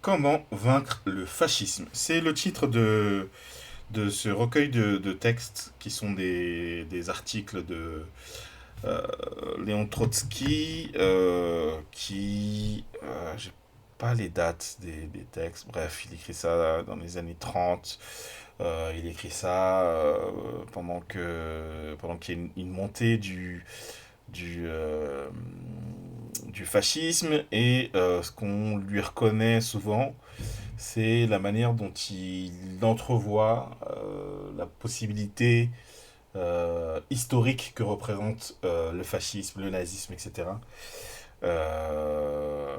Comment vaincre le fascisme? C'est le titre de ce recueil de textes qui sont des articles de euh, Léon Trotsky, j'ai pas les dates des textes, bref, il écrit ça dans les années 30. Il écrit ça pendant qu'il y a une montée du, du fascisme, et ce qu'on lui reconnaît souvent, c'est la manière dont il entrevoit la possibilité historique que représente le fascisme, le nazisme, etc. Euh,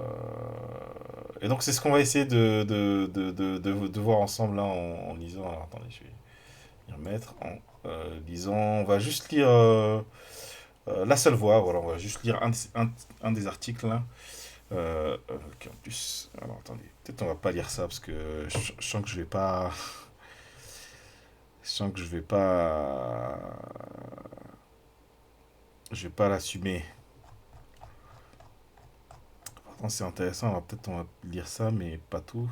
et donc c'est ce qu'on va essayer de voir ensemble là, en lisant. Alors attendez, je vais y remettre en lisant. On va juste lire La Seule Voix. Voilà, on va juste lire un des articles là. Qui en plus. Alors attendez, peut-être on va pas lire ça parce que je sens que je vais pas. Je sens que je vais pas. Je vais pas l'assumer. Pourtant c'est intéressant, alors peut-être on va lire ça, mais pas tout.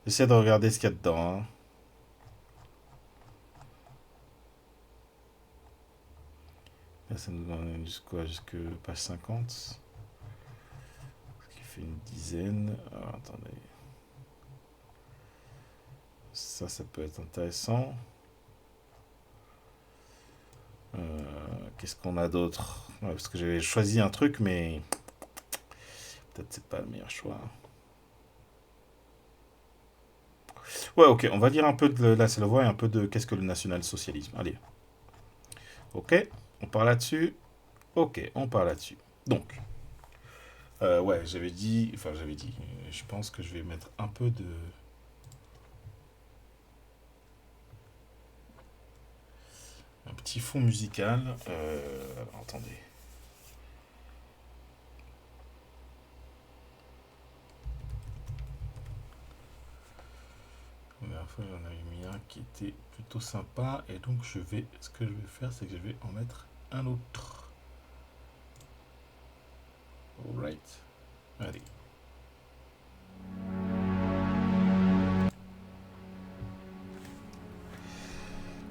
J'essaie de regarder ce qu'il y a dedans, hein. Là ça nous donne jusque page 50. Ce qui fait une dizaine. Alors attendez. Ça peut être intéressant. Qu'est-ce qu'on a d'autre? Ouais, parce que j'avais choisi un truc, mais peut-être c'est pas le meilleur choix. Ouais, ok, on va lire un peu de la Salvoie et un peu de qu'est-ce que le national-socialisme. Allez, ok, on part là-dessus. Ok, on part là-dessus. Donc, ouais, j'avais dit, je pense que je vais mettre un petit fond musical. Alors, attendez. La dernière fois, j'en avais mis un qui était plutôt sympa, et donc ce que je vais faire, c'est que je vais en mettre un autre. Alright. Allez.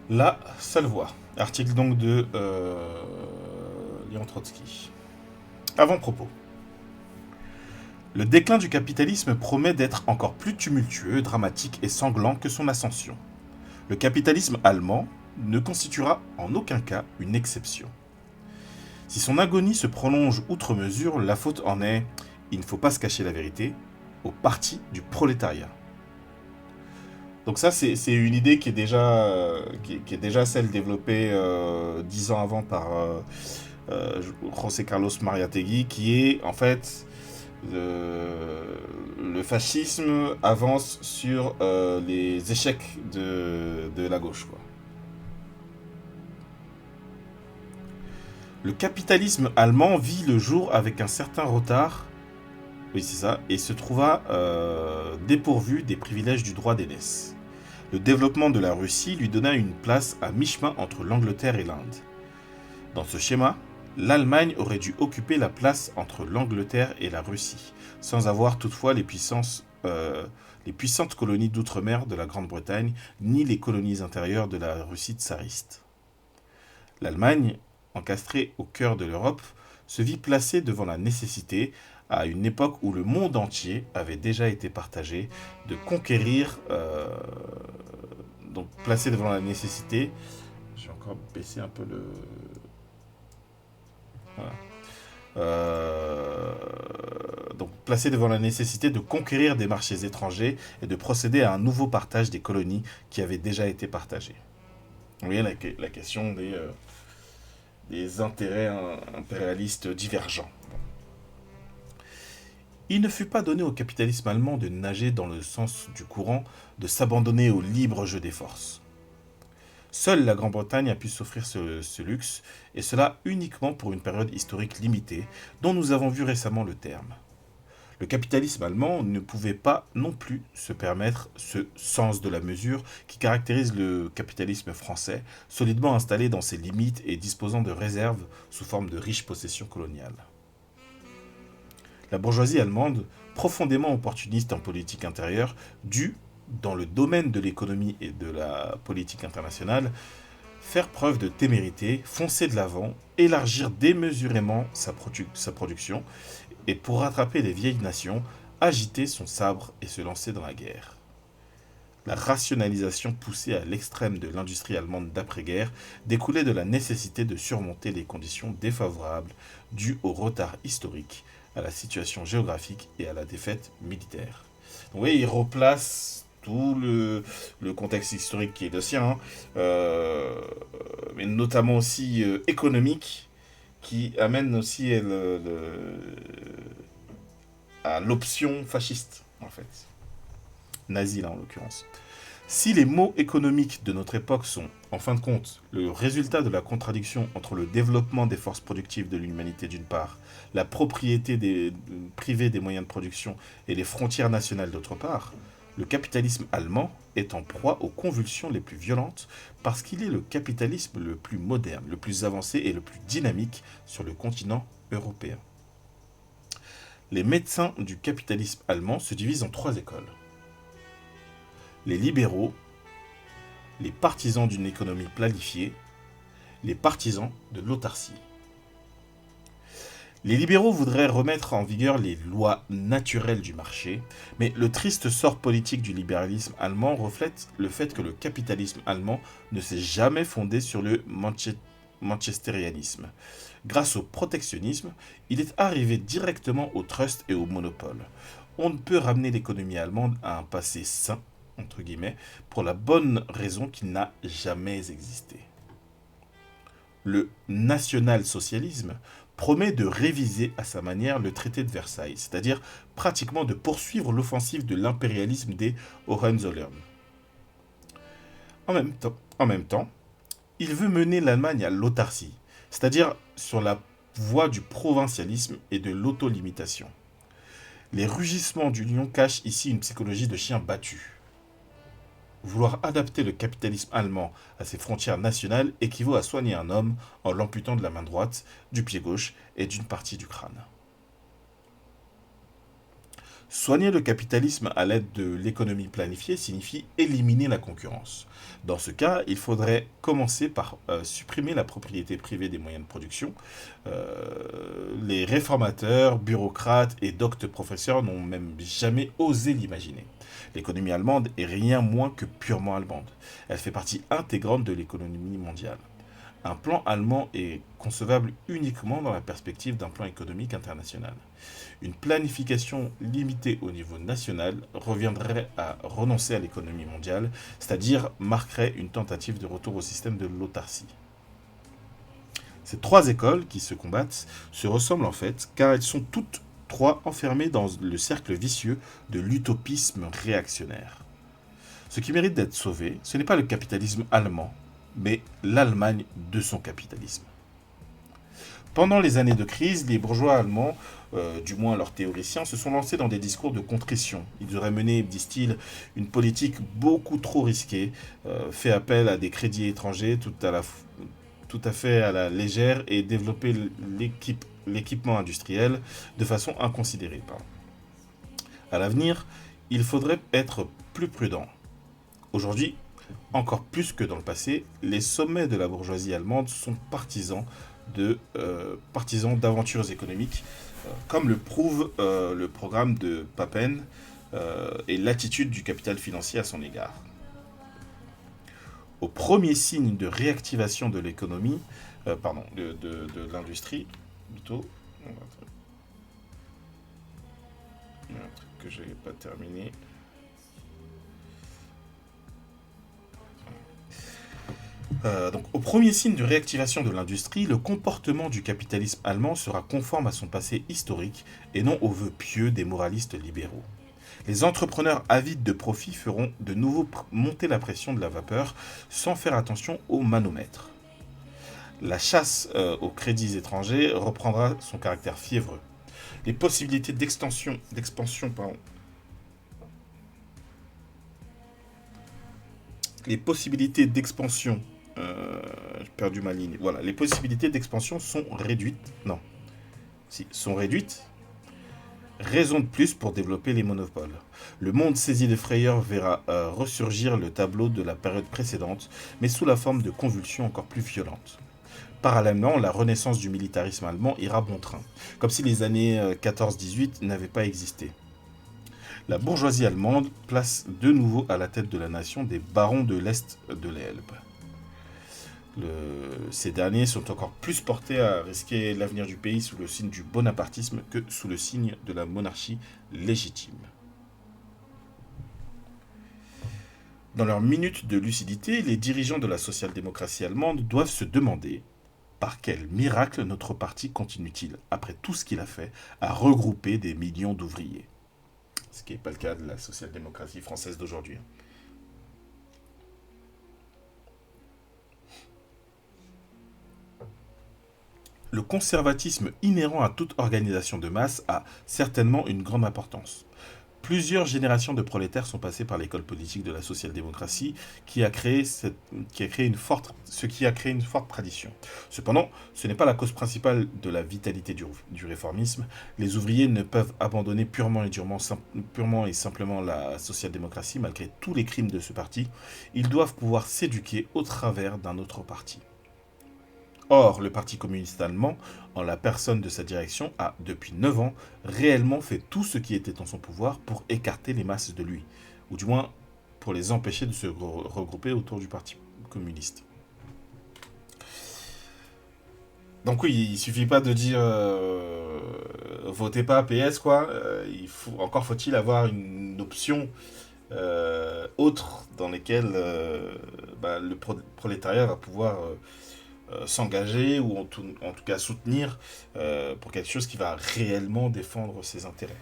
La seule voix. Article donc de Léon Trotsky. Avant-propos. Le déclin du capitalisme promet d'être encore plus tumultueux, dramatique et sanglant que son ascension. Le capitalisme allemand ne constituera en aucun cas une exception. Si son agonie se prolonge outre mesure, la faute en est, il ne faut pas se cacher la vérité, au parti du prolétariat. Donc ça, c'est une idée qui est déjà celle développée 10 ans avant par José Carlos Mariátegui, qui est en fait le fascisme avance sur les échecs de la gauche, quoi. Le capitalisme allemand vit le jour avec un certain retard, oui c'est ça, et se trouva dépourvu des privilèges du droit d'aînesse. Le développement de la Russie lui donna une place à mi-chemin entre l'Angleterre et l'Inde. Dans ce schéma, l'Allemagne aurait dû occuper la place entre l'Angleterre et la Russie, sans avoir toutefois les puissantes colonies d'outre-mer de la Grande-Bretagne, ni les colonies intérieures de la Russie tsariste. L'Allemagne, encastrée au cœur de l'Europe, se vit placée devant la nécessité, à une époque où le monde entier avait déjà été partagé, de conquérir, donc placée devant la nécessité, je vais encore baisser un peu le... Voilà. Donc placée devant la nécessité de conquérir des marchés étrangers et de procéder à un nouveau partage des colonies qui avaient déjà été partagées. Vous voyez la question des intérêts impérialistes divergents. Il ne fut pas donné au capitalisme allemand de nager dans le sens du courant, de s'abandonner au libre jeu des forces. Seule la Grande-Bretagne a pu s'offrir ce luxe, et cela uniquement pour une période historique limitée, dont nous avons vu récemment le terme. Le capitalisme allemand ne pouvait pas non plus se permettre ce sens de la mesure qui caractérise le capitalisme français, solidement installé dans ses limites et disposant de réserves sous forme de riches possessions coloniales. La bourgeoisie allemande, profondément opportuniste en politique intérieure, dut, dans le domaine de l'économie et de la politique internationale, faire preuve de témérité, foncer de l'avant, élargir démesurément sa production, et pour rattraper les vieilles nations, agiter son sabre et se lancer dans la guerre. La rationalisation poussée à l'extrême de l'industrie allemande d'après-guerre découlait de la nécessité de surmonter les conditions défavorables dues au retard historique, à la situation géographique et à la défaite militaire. Donc, oui, il replace tout le contexte historique qui est le sien, hein, mais notamment aussi économique, qui amène aussi à l'option fasciste, en fait. Nazi, là, en l'occurrence. Si les maux économiques de notre époque sont, en fin de compte, le résultat de la contradiction entre le développement des forces productives de l'humanité d'une part, la propriété privée des moyens de production et les frontières nationales d'autre part, le capitalisme allemand est en proie aux convulsions les plus violentes parce qu'il est le capitalisme le plus moderne, le plus avancé et le plus dynamique sur le continent européen. Les médecins du capitalisme allemand se divisent en 3 écoles. Les libéraux, les partisans d'une économie planifiée, les partisans de l'autarcie. Les libéraux voudraient remettre en vigueur les lois naturelles du marché, mais le triste sort politique du libéralisme allemand reflète le fait que le capitalisme allemand ne s'est jamais fondé sur le manchesterianisme. Grâce au protectionnisme, il est arrivé directement au trust et au monopole. On ne peut ramener l'économie allemande à un passé sain, entre guillemets, pour la bonne raison qu'il n'a jamais existé. Le national-socialisme promet de réviser à sa manière le traité de Versailles, c'est-à-dire pratiquement de poursuivre l'offensive de l'impérialisme des Hohenzollern. En même temps, il veut mener l'Allemagne à l'autarcie, c'est-à-dire sur la voie du provincialisme et de l'autolimitation. Les rugissements du lion cachent ici une psychologie de chien battu. Vouloir adapter le capitalisme allemand à ses frontières nationales équivaut à soigner un homme en l'amputant de la main droite, du pied gauche et d'une partie du crâne. Soigner le capitalisme à l'aide de l'économie planifiée signifie éliminer la concurrence. Dans ce cas, il faudrait commencer par supprimer la propriété privée des moyens de production. Les réformateurs, bureaucrates et doctes professeurs n'ont même jamais osé l'imaginer. L'économie allemande est rien moins que purement allemande. Elle fait partie intégrante de l'économie mondiale. Un plan allemand est concevable uniquement dans la perspective d'un plan économique international. Une planification limitée au niveau national reviendrait à renoncer à l'économie mondiale, c'est-à-dire marquerait une tentative de retour au système de l'autarcie. Ces 3 écoles qui se combattent se ressemblent en fait, car elles sont toutes 3 enfermées dans le cercle vicieux de l'utopisme réactionnaire. Ce qui mérite d'être sauvé, ce n'est pas le capitalisme allemand, mais l'Allemagne de son capitalisme. Pendant les années de crise, les bourgeois allemands, du moins leurs théoriciens, se sont lancés dans des discours de contrition. Ils auraient mené, disent-ils, une politique beaucoup trop risquée, fait appel à des crédits étrangers tout à fait à la légère et développé l'équipement industriel de façon inconsidérée. À l'avenir, il faudrait être plus prudent. Aujourd'hui, encore plus que dans le passé, les sommets de la bourgeoisie allemande sont partisans d'aventures économiques, comme le prouve le programme de Papen et l'attitude du capital financier à son égard. Au premier signe de réactivation de l'économie, de l'industrie, plutôt, il y a un truc que je n'ai pas terminé. Donc, au premier signe de réactivation de l'industrie, le comportement du capitalisme allemand sera conforme à son passé historique et non aux vœux pieux des moralistes libéraux. Les entrepreneurs avides de profit feront de nouveau monter la pression de la vapeur sans faire attention au manomètre. La chasse aux crédits étrangers reprendra son caractère fiévreux. Les possibilités d'expansion, j'ai perdu ma ligne. Voilà, les possibilités d'expansion sont réduites. Non. Si, sont réduites. Raison de plus pour développer les monopoles. Le monde saisi de frayeur verra ressurgir le tableau de la période précédente, mais sous la forme de convulsions encore plus violentes. Parallèlement, la renaissance du militarisme allemand ira bon train, comme si les années 14-18 n'avaient pas existé. La bourgeoisie allemande place de nouveau à la tête de la nation des barons de l'Est de l'Elbe. Ces derniers sont encore plus portés à risquer l'avenir du pays sous le signe du bonapartisme que sous le signe de la monarchie légitime. Dans leur minute de lucidité, les dirigeants de la social-démocratie allemande doivent se demander par quel miracle notre parti continue-t-il, après tout ce qu'il a fait, à regrouper des millions d'ouvriers. Ce qui n'est pas le cas de la social-démocratie française d'aujourd'hui. Le conservatisme inhérent à toute organisation de masse a certainement une grande importance. Plusieurs générations de prolétaires sont passées par l'école politique de la social-démocratie, ce qui a créé une forte tradition. Cependant, ce n'est pas la cause principale de la vitalité du réformisme. Les ouvriers ne peuvent abandonner purement et simplement la social-démocratie malgré tous les crimes de ce parti. Ils doivent pouvoir s'éduquer au travers d'un autre parti. Or, le Parti communiste allemand, en la personne de sa direction, a, depuis 9 ans, réellement fait tout ce qui était en son pouvoir pour écarter les masses de lui, ou du moins pour les empêcher de se regrouper autour du Parti communiste. Donc oui, il suffit pas de dire votez pas PS quoi. Encore faut-il avoir une option autre dans laquelle le prolétariat va pouvoir s'engager ou en tout cas soutenir pour quelque chose qui va réellement défendre ses intérêts.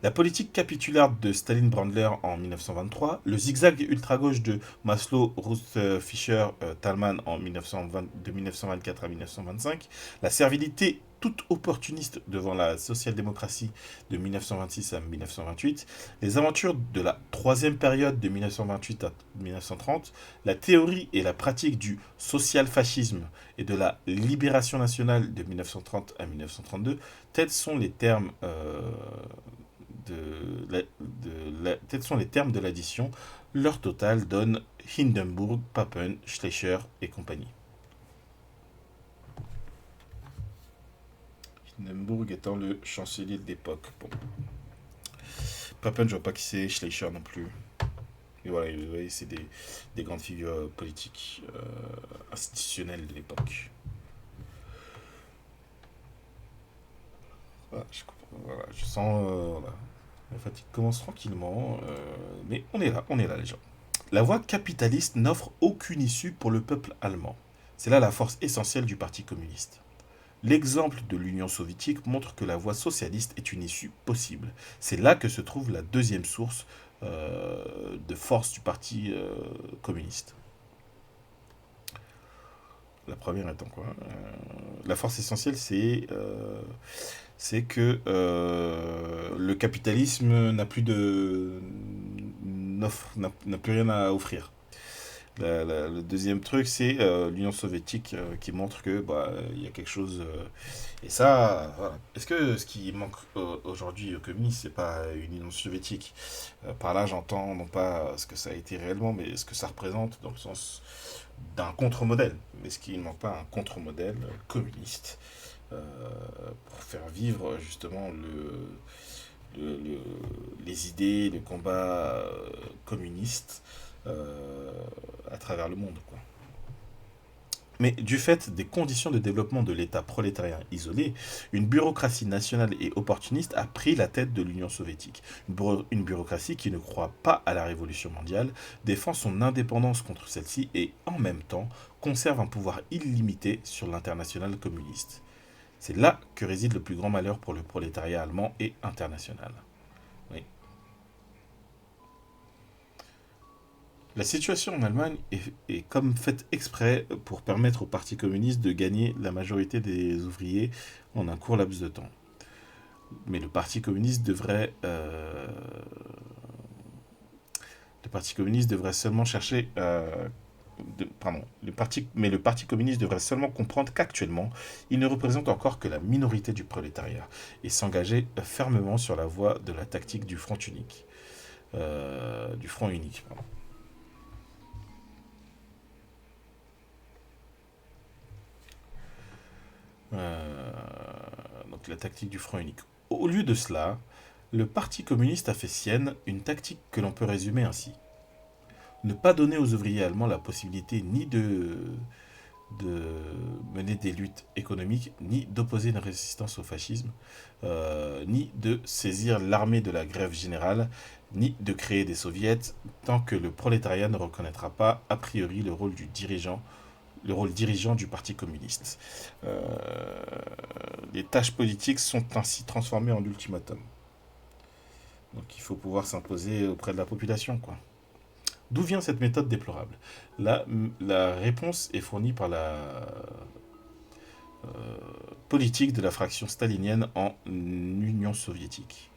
La politique capitulaire de Stalin Brandler en 1923, le zigzag ultra-gauche de Maslow, Ruth Fischer, Thalmann de 1924 à 1925, la servilité toute opportuniste devant la social-démocratie de 1926 à 1928, les aventures de la troisième période de 1928 à 1930, la théorie et la pratique du social-fascisme et de la libération nationale de 1930 à 1932, tels sont les termes tels sont les termes de l'addition. Leur total donne Hindenburg, Papen, Schleicher et compagnie. Hindenburg étant le chancelier de l'époque. Bon. Papen, je vois pas qui c'est, Schleicher non plus. Et voilà, vous voyez, c'est des grandes figures politiques institutionnelles de l'époque. Voilà, je sens... voilà. La fatigue commence tranquillement, mais on est là les gens. La voie capitaliste n'offre aucune issue pour le peuple allemand. C'est là la force essentielle du Parti communiste. L'exemple de l'Union soviétique montre que la voie socialiste est une issue possible. C'est là que se trouve la deuxième source de force du Parti communiste. La première étant quoi la force essentielle, c'est que le capitalisme n'a plus rien à offrir. Le deuxième truc, c'est l'Union soviétique qui montre que il y a quelque chose. Et ça, voilà. Est-ce que ce qui manque aujourd'hui aux communistes, c'est pas une Union soviétique par là, j'entends non pas ce que ça a été réellement, mais ce que ça représente dans le sens d'un contre-modèle. Mais est-ce qu'il ne manque pas un contre-modèle communiste pour faire vivre justement les idées, le combat communiste à travers le monde, quoi. Mais du fait des conditions de développement de l'État prolétarien isolé, une bureaucratie nationale et opportuniste a pris la tête de l'Union soviétique. Une bureaucratie qui ne croit pas à la révolution mondiale, défend son indépendance contre celle-ci et, en même temps, conserve un pouvoir illimité sur l'international communiste. C'est là que réside le plus grand malheur pour le prolétariat allemand et international. Oui. La situation en Allemagne est comme faite exprès pour permettre au Parti communiste de gagner la majorité des ouvriers en un court laps de temps. Mais le Parti communiste devrait seulement chercher mais le Parti communiste devrait seulement comprendre qu'actuellement, il ne représente encore que la minorité du prolétariat et s'engager fermement sur la voie de la tactique du front unique. Du front unique, pardon. Donc la tactique du front unique. Au lieu de cela, le Parti communiste a fait sienne une tactique que l'on peut résumer ainsi. Ne pas donner aux ouvriers allemands la possibilité ni de mener des luttes économiques, ni d'opposer une résistance au fascisme, ni de saisir l'armée de la grève générale, ni de créer des soviets, tant que le prolétariat ne reconnaîtra pas a priori le rôle dirigeant du Parti communiste. Les tâches politiques sont ainsi transformées en ultimatum. Donc il faut pouvoir s'imposer auprès de la population, quoi. D'où vient cette méthode déplorable? La réponse est fournie par la politique de la fraction stalinienne en Union soviétique.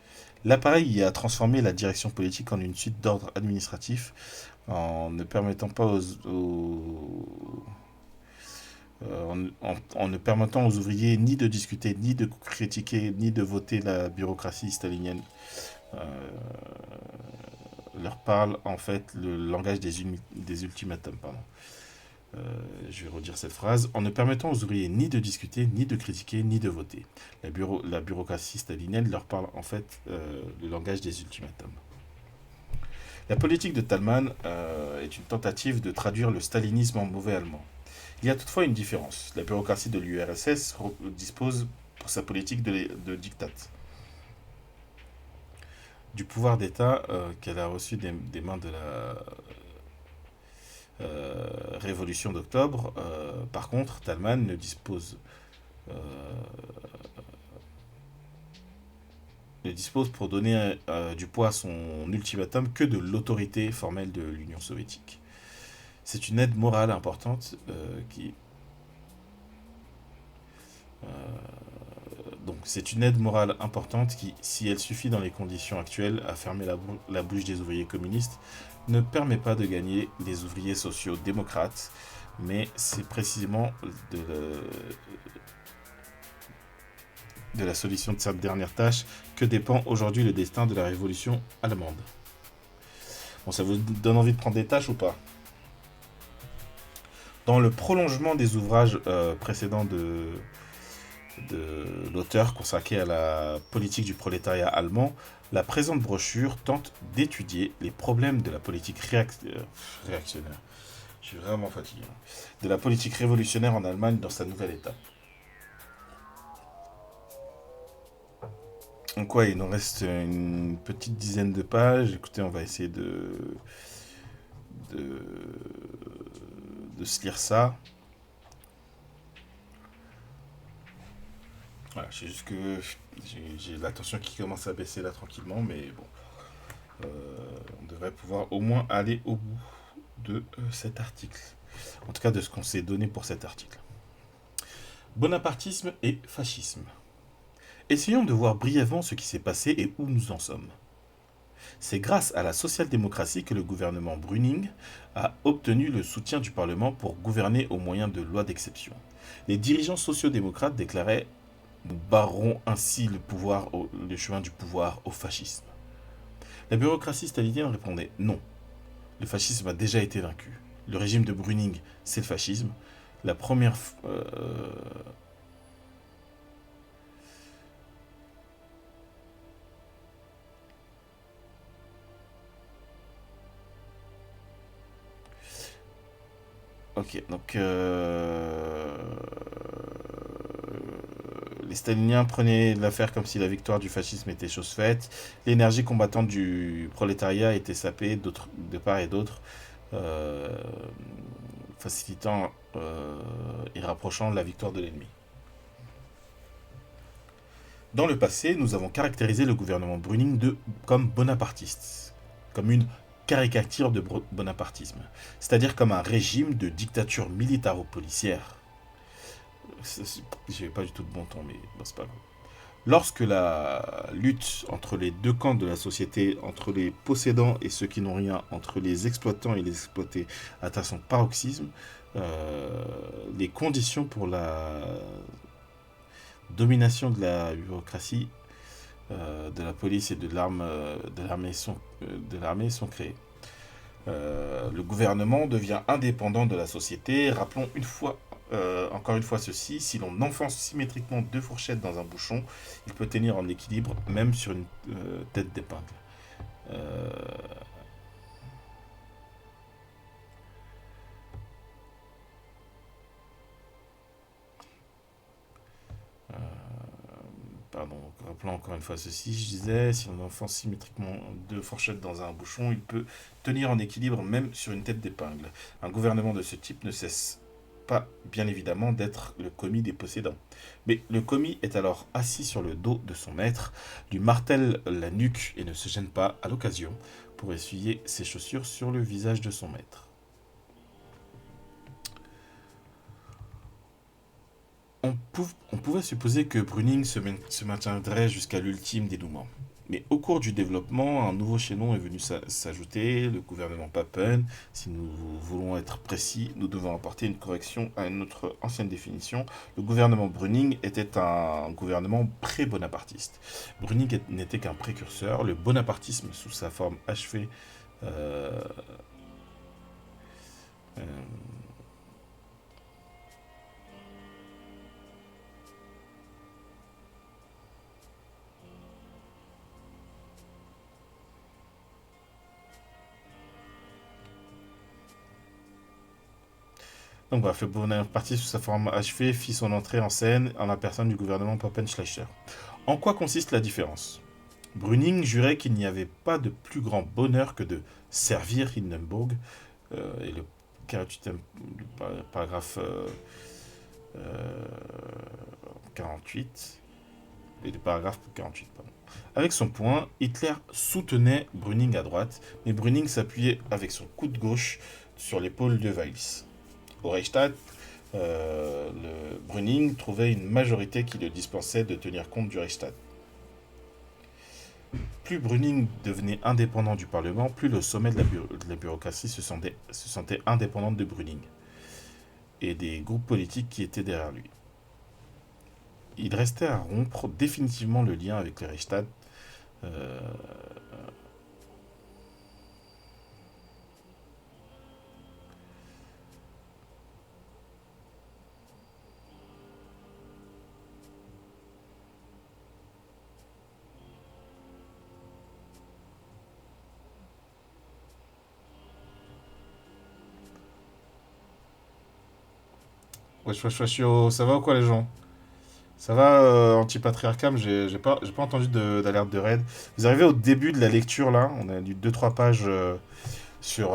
L'appareil y a transformé la direction politique en une suite d'ordres administratifs en ne permettant pas en ne permettant aux ouvriers ni de discuter, ni de critiquer, ni de voter la bureaucratie stalinienne. Leur parle en fait le langage des ultimatums. Pardon. Je vais redire cette phrase. En ne permettant aux ouvriers ni de discuter, ni de critiquer, ni de voter. La bureaucratie stalinienne leur parle en fait le langage des ultimatums. La politique de Thälmann est une tentative de traduire le stalinisme en mauvais allemand. Il y a toutefois une différence. La bureaucratie de l'URSS dispose pour sa politique de diktat du pouvoir d'État qu'elle a reçu des mains de la Révolution d'octobre. Par contre, Thälmann ne dispose pour donner du poids à son ultimatum que de l'autorité formelle de l'Union soviétique. C'est une aide morale importante c'est une aide morale importante qui, si elle suffit dans les conditions actuelles à fermer la bouche des ouvriers communistes, ne permet pas de gagner les ouvriers sociaux-démocrates, mais c'est précisément de la solution de cette dernière tâche que dépend aujourd'hui le destin de la révolution allemande. Bon, ça vous donne envie de prendre des tâches ou pas? Dans le prolongement des ouvrages précédents de l'auteur consacré à la politique du prolétariat allemand, la présente brochure tente d'étudier les problèmes de la politique réactionnaire. Je suis vraiment fatigué. De la politique révolutionnaire en Allemagne dans sa nouvelle étape. Donc ouais, il nous reste une petite dizaine de pages. Écoutez, on va essayer de se lire ça. Voilà, c'est juste que j'ai l'attention qui commence à baisser là tranquillement, mais bon, on devrait pouvoir au moins aller au bout de cet article. En tout cas, de ce qu'on s'est donné pour cet article. Bonapartisme et fascisme. Essayons de voir brièvement ce qui s'est passé et où nous en sommes. C'est grâce à la social-démocratie que le gouvernement Brüning a obtenu le soutien du Parlement pour gouverner au moyen de lois d'exception. Les dirigeants sociaux-démocrates déclaraient « Nous barrons ainsi le chemin du pouvoir au fascisme ». La bureaucratie stalinienne répondait « Non, le fascisme a déjà été vaincu. Le régime de Brüning, c'est le fascisme. La première... Ok, donc les staliniens prenaient l'affaire comme si la victoire du fascisme était chose faite. L'énergie combattante du prolétariat était sapée de part et d'autre, facilitant et rapprochant la victoire de l'ennemi. Dans le passé, nous avons caractérisé le gouvernement Brüning comme bonapartiste, comme une caricature de bonapartisme, c'est-à-dire comme un régime de dictature militaro-policière. J'ai pas du tout de bon ton, mais bon, c'est pas grave. Lorsque la lutte entre les deux camps de la société, entre les possédants et ceux qui n'ont rien, entre les exploitants et les exploités, atteint son paroxysme, les conditions pour la domination de la bureaucratie, de la police et de l'armée sont créées. Le gouvernement devient indépendant de la société. Rappelons encore une fois ceci, si l'on enfonce symétriquement deux fourchettes dans un bouchon, il peut tenir en équilibre même sur une tête d'épingle. Euh, Pardon, rappelons encore une fois ceci, je disais, si on enfonce symétriquement deux fourchettes dans un bouchon, il peut tenir en équilibre même sur une tête d'épingle. Un gouvernement de ce type ne cesse pas, bien évidemment, d'être le commis des possédants. Mais le commis est alors assis sur le dos de son maître, lui martèle la nuque et ne se gêne pas, à l'occasion, pour essuyer ses chaussures sur le visage de son maître. On pouvait supposer que Bruning se maintiendrait jusqu'à l'ultime dénouement. Mais au cours du développement, un nouveau chaînon est venu s'ajouter, le gouvernement Papen. Si nous voulons être précis, nous devons apporter une correction à notre ancienne définition. Le gouvernement Bruning était un gouvernement pré-bonapartiste. Bruning n'était qu'un précurseur. Le bonapartisme, sous sa forme achevée, euh, euh, Donc bref, le Bonaparte, sous sa forme achevée, fit son entrée en scène en la personne du gouvernement Papen-Schleicher. En quoi consiste la différence? Brüning jurait qu'il n'y avait pas de plus grand bonheur que de servir Hindenburg, et le 48e paragraphe euh, 48, et le paragraphe 48, pardon. Avec son poing, Hitler soutenait Brüning à droite, mais Brüning s'appuyait avec son coude gauche sur l'épaule de Weiss. Au Reichstag, le Brüning trouvait une majorité qui le dispensait de tenir compte du Reichstag. Plus Brüning devenait indépendant du Parlement, plus le sommet de la bureaucratie se sentait indépendante de Brüning et des groupes politiques qui étaient derrière lui. Il restait à rompre définitivement le lien avec le Reichstag. Euh, Wesh, wesh, wesh, yo, ça va ou quoi les gens? Ça va, anti-patriarcam, j'ai pas entendu d'alerte de raid. Vous arrivez au début de la lecture là, on a lu deux trois pages sur,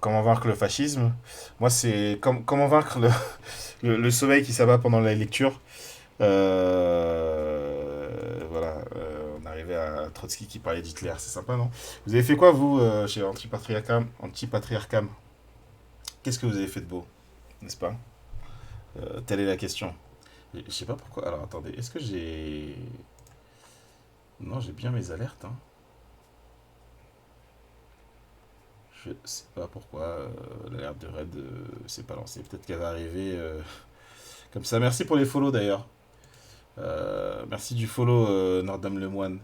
comment vaincre le fascisme. Moi, c'est comment vaincre le sommeil qui s'abat pendant la lecture. Voilà, on arrivait à Trotsky qui parlait d'Hitler, c'est sympa, non? Vous avez fait quoi, vous, chez Anti-Patriarcam? Qu'est-ce que vous avez fait de beau, n'est-ce pas? Telle est la question. Je sais pas pourquoi. Alors, attendez, est-ce que j'ai... Non, j'ai bien mes alertes, hein. Je sais pas pourquoi l'alerte de raid s'est pas lancée. Peut-être qu'elle va arriver comme ça. Merci pour les follow d'ailleurs. Merci du follow Nordam Lemoine.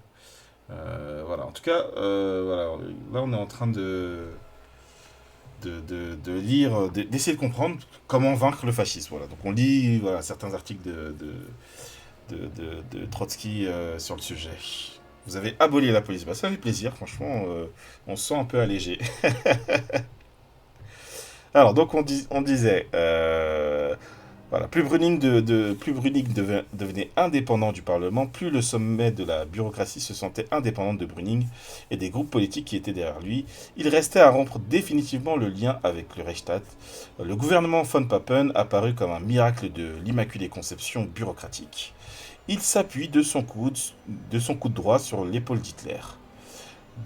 Voilà, en tout cas, voilà, là on est en train de lire, d'essayer de comprendre comment vaincre le fascisme. Voilà, donc on lit voilà, certains articles de Trotsky sur le sujet. Vous avez aboli la police. Bah, ça fait plaisir, franchement, on se sent un peu allégé. Alors, donc on disait, voilà, plus Brüning devenait indépendant du Parlement, plus le sommet de la bureaucratie se sentait indépendante de Brüning et des groupes politiques qui étaient derrière lui. Il restait à rompre définitivement le lien avec le Reichstag. Le gouvernement von Papen apparut comme un miracle de l'immaculée conception bureaucratique. Il s'appuie de son coude droit sur l'épaule d'Hitler.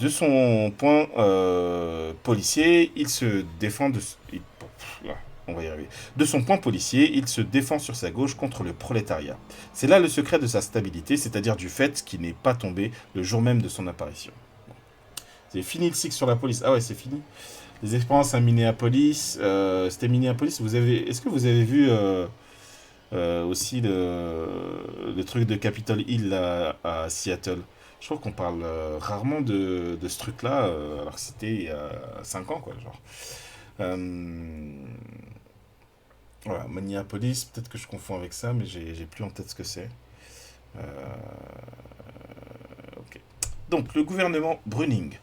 De son point policier, il se défend de... on va y arriver. De son point policier, il se défend sur sa gauche contre le prolétariat. C'est là le secret de sa stabilité, c'est-à-dire du fait qu'il n'est pas tombé le jour même de son apparition. C'est fini le cycle sur la police. Ah ouais, c'est fini. Les expériences à Minneapolis. C'était Minneapolis. Est-ce que vous avez vu aussi le truc de Capitol Hill là, à Seattle? Je trouve qu'on parle rarement de ce truc-là, alors que c'était il y a 5 ans, quoi, genre. Voilà, Minneapolis, peut-être que je confonds avec ça, mais j'ai plus en tête ce que c'est. Euh, ok. Donc, le gouvernement Brüning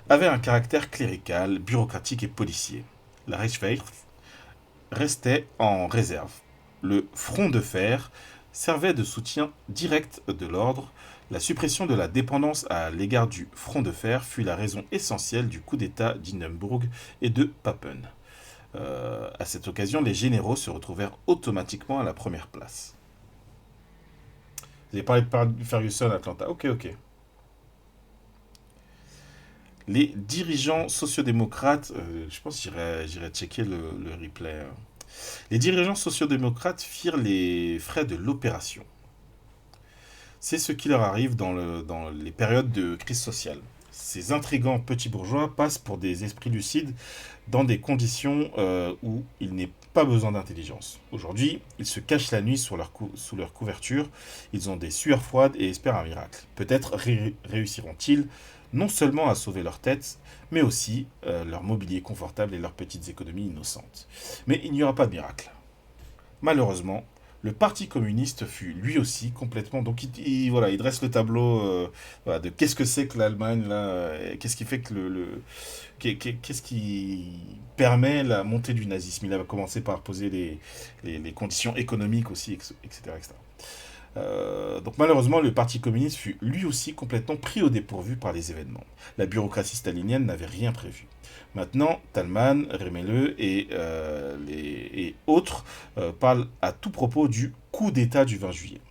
avait un caractère clérical, bureaucratique et policier. La Reichswehr restait en réserve. Le front de fer servait de soutien direct de l'ordre. La suppression de la dépendance à l'égard du front de fer fut la raison essentielle du coup d'État d'Hindenburg et de Papen. À cette occasion, les généraux se retrouvèrent automatiquement à la première place. Vous avez parlé de Ferguson, Atlanta. Ok, ok. Les dirigeants sociodémocrates, je pense que j'irai checker le replay. Les dirigeants sociodémocrates firent les frais de l'opération. C'est ce qui leur arrive dans les périodes de crise sociale. Ces intrigants petits bourgeois passent pour des esprits lucides dans des conditions où il n'est pas besoin d'intelligence. Aujourd'hui, ils se cachent la nuit sous leur couverture, ils ont des sueurs froides et espèrent un miracle. Peut-être réussiront-ils non seulement à sauver leur tête, mais aussi leur mobilier confortable et leurs petites économies innocentes. Mais il n'y aura pas de miracle. Malheureusement, le Parti communiste fut lui aussi complètement... Donc voilà, il dresse le tableau voilà, de qu'est-ce que c'est que l'Allemagne, là, qu'est-ce qui fait que qu'est-ce qui permet la montée du nazisme. Il a commencé par poser les conditions économiques aussi, etc. etc. Donc malheureusement, le Parti communiste fut lui aussi complètement pris au dépourvu par les événements. La bureaucratie stalinienne n'avait rien prévu. Maintenant, Talman, Remele et autres parlent à tout propos du coup d'État du 20 juillet.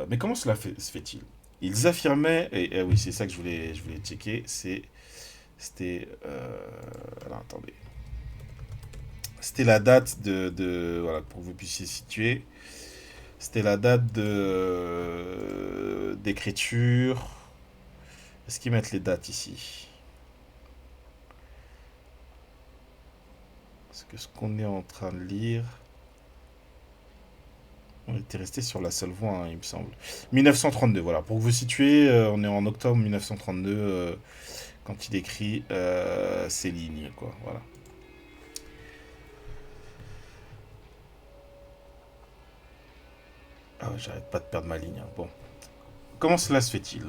Mais comment cela se fait-il? Ils affirmaient, et oui, c'est ça que je voulais checker, c'était... alors attendez. C'était la date voilà, pour que vous puissiez situer. C'était la date d'écriture. Est-ce qu'ils mettent les dates ici? Parce que ce qu'on est en train de lire... On était resté sur la seule voie, hein, il me semble. 1932, voilà. Pour que vous situez, on est en octobre 1932 quand il écrit ces lignes, quoi. Voilà. Ah, j'arrête pas de perdre ma ligne. Hein. Bon. Comment cela se fait-il?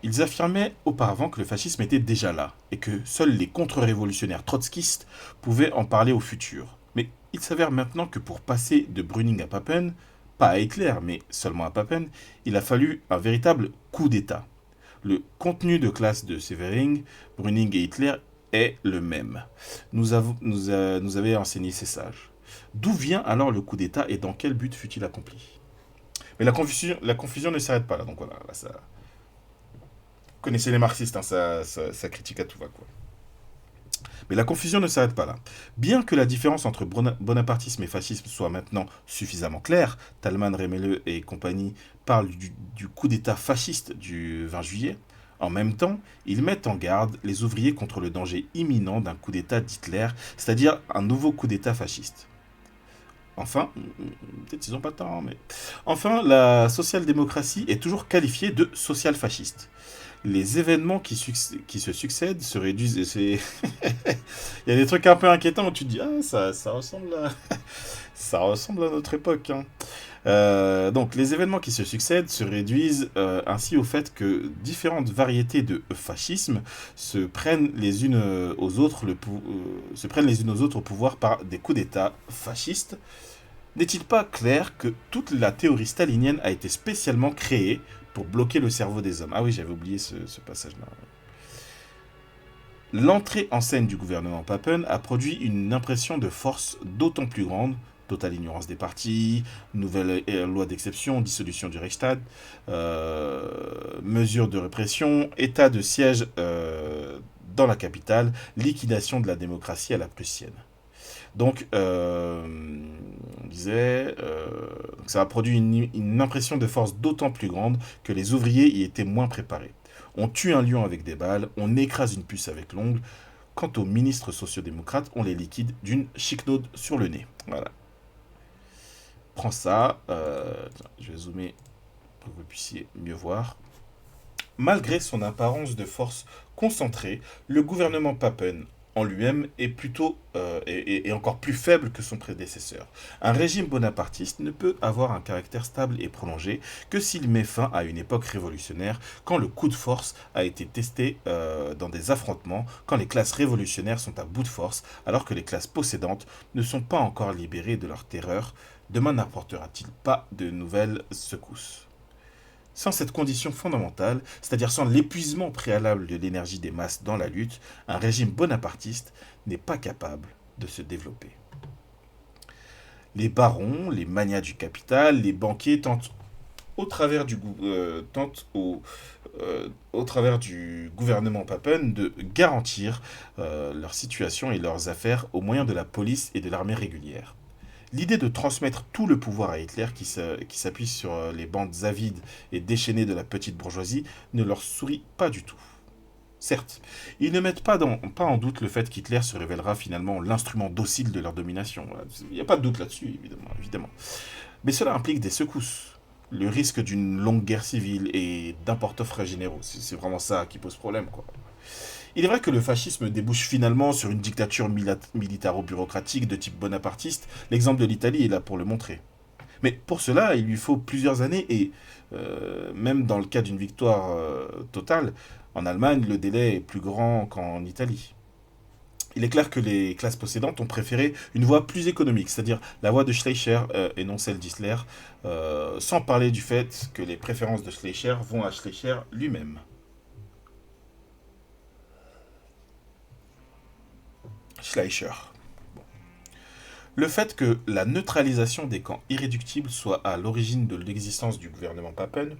Ils affirmaient auparavant que le fascisme était déjà là, et que seuls les contre-révolutionnaires trotskistes pouvaient en parler au futur. Mais il s'avère maintenant que pour passer de Brüning à Papen, pas à Hitler, mais seulement à Papen, il a fallu un véritable coup d'État. Le contenu de classe de Severing, Brüning et Hitler est le même. Nous avait enseigné ces sages. D'où vient alors le coup d'État et dans quel but fut-il accompli? Mais la confusion ne s'arrête pas là, donc voilà, là, ça... Vous connaissez les marxistes, hein, ça critique à tout va, quoi. Mais la confusion ne s'arrête pas là. Bien que la différence entre bonapartisme et fascisme soit maintenant suffisamment claire, Talman, Remele et compagnie parlent du coup d'État fasciste du 20 juillet, en même temps, ils mettent en garde les ouvriers contre le danger imminent d'un coup d'État d'Hitler, c'est-à-dire un nouveau coup d'État fasciste. Enfin, peut-être qu'ils n'ont pas tant, mais... Enfin, la social-démocratie est toujours qualifiée de social-fasciste. Les événements qui se succèdent se réduisent... Il y a des trucs un peu inquiétants où tu te dis « Ah, ça ressemble à... ça ressemble à notre époque. Hein. » Donc, les événements qui se succèdent se réduisent ainsi au fait que différentes variétés de fascisme se prennent les unes aux autres au pouvoir par des coups d'État fascistes. N'est-il pas clair que toute la théorie stalinienne a été spécialement créée pour bloquer le cerveau des hommes? Ah oui, j'avais oublié ce passage-là. L'entrée en scène du gouvernement Papen a produit une impression de force d'autant plus grande, totale ignorance des partis, nouvelle loi d'exception, dissolution du Reichstag, mesures de répression, état de siège dans la capitale, liquidation de la démocratie à la prussienne. Donc, on disait, ça a produit une impression de force d'autant plus grande que les ouvriers y étaient moins préparés. On tue un lion avec des balles, on écrase une puce avec l'ongle. Quant aux ministres sociodémocrates, on les liquide d'une chiquenaude sur le nez. Voilà. Prends ça. Je vais zoomer pour que vous puissiez mieux voir. Malgré son apparence de force concentrée, le gouvernement Papen en lui-même est est encore plus faible que son prédécesseur. Un régime bonapartiste ne peut avoir un caractère stable et prolongé que s'il met fin à une époque révolutionnaire, quand le coup de force a été testé dans des affrontements, quand les classes révolutionnaires sont à bout de force, alors que les classes possédantes ne sont pas encore libérées de leur terreur. Demain n'apportera-t-il pas de nouvelles secousses? Sans cette condition fondamentale, c'est-à-dire sans l'épuisement préalable de l'énergie des masses dans la lutte, un régime bonapartiste n'est pas capable de se développer. Les barons, les magnats du capital, les banquiers tentent au travers du gouvernement Papen de garantir leur situation et leurs affaires au moyen de la police et de l'armée régulière. L'idée de transmettre tout le pouvoir à Hitler, qui s'appuie sur les bandes avides et déchaînées de la petite bourgeoisie, ne leur sourit pas du tout. Certes, ils ne mettent pas en doute le fait qu'Hitler se révélera finalement l'instrument docile de leur domination. Il n'y a pas de doute là-dessus, évidemment. Mais cela implique des secousses. Le risque d'une longue guerre civile et d'importants frais généraux. C'est vraiment ça qui pose problème, quoi. Il est vrai que le fascisme débouche finalement sur une dictature militaro-bureaucratique de type bonapartiste. L'exemple de l'Italie est là pour le montrer. Mais pour cela, il lui faut plusieurs années et, même dans le cas d'une victoire totale, en Allemagne, le délai est plus grand qu'en Italie. Il est clair que les classes possédantes ont préféré une voie plus économique, c'est-à-dire la voie de Schleicher et non celle d'Hitler, sans parler du fait que les préférences de Schleicher vont à Schleicher lui-même. Schleicher. Le fait que la neutralisation des camps irréductibles soit à l'origine de l'existence du gouvernement Papen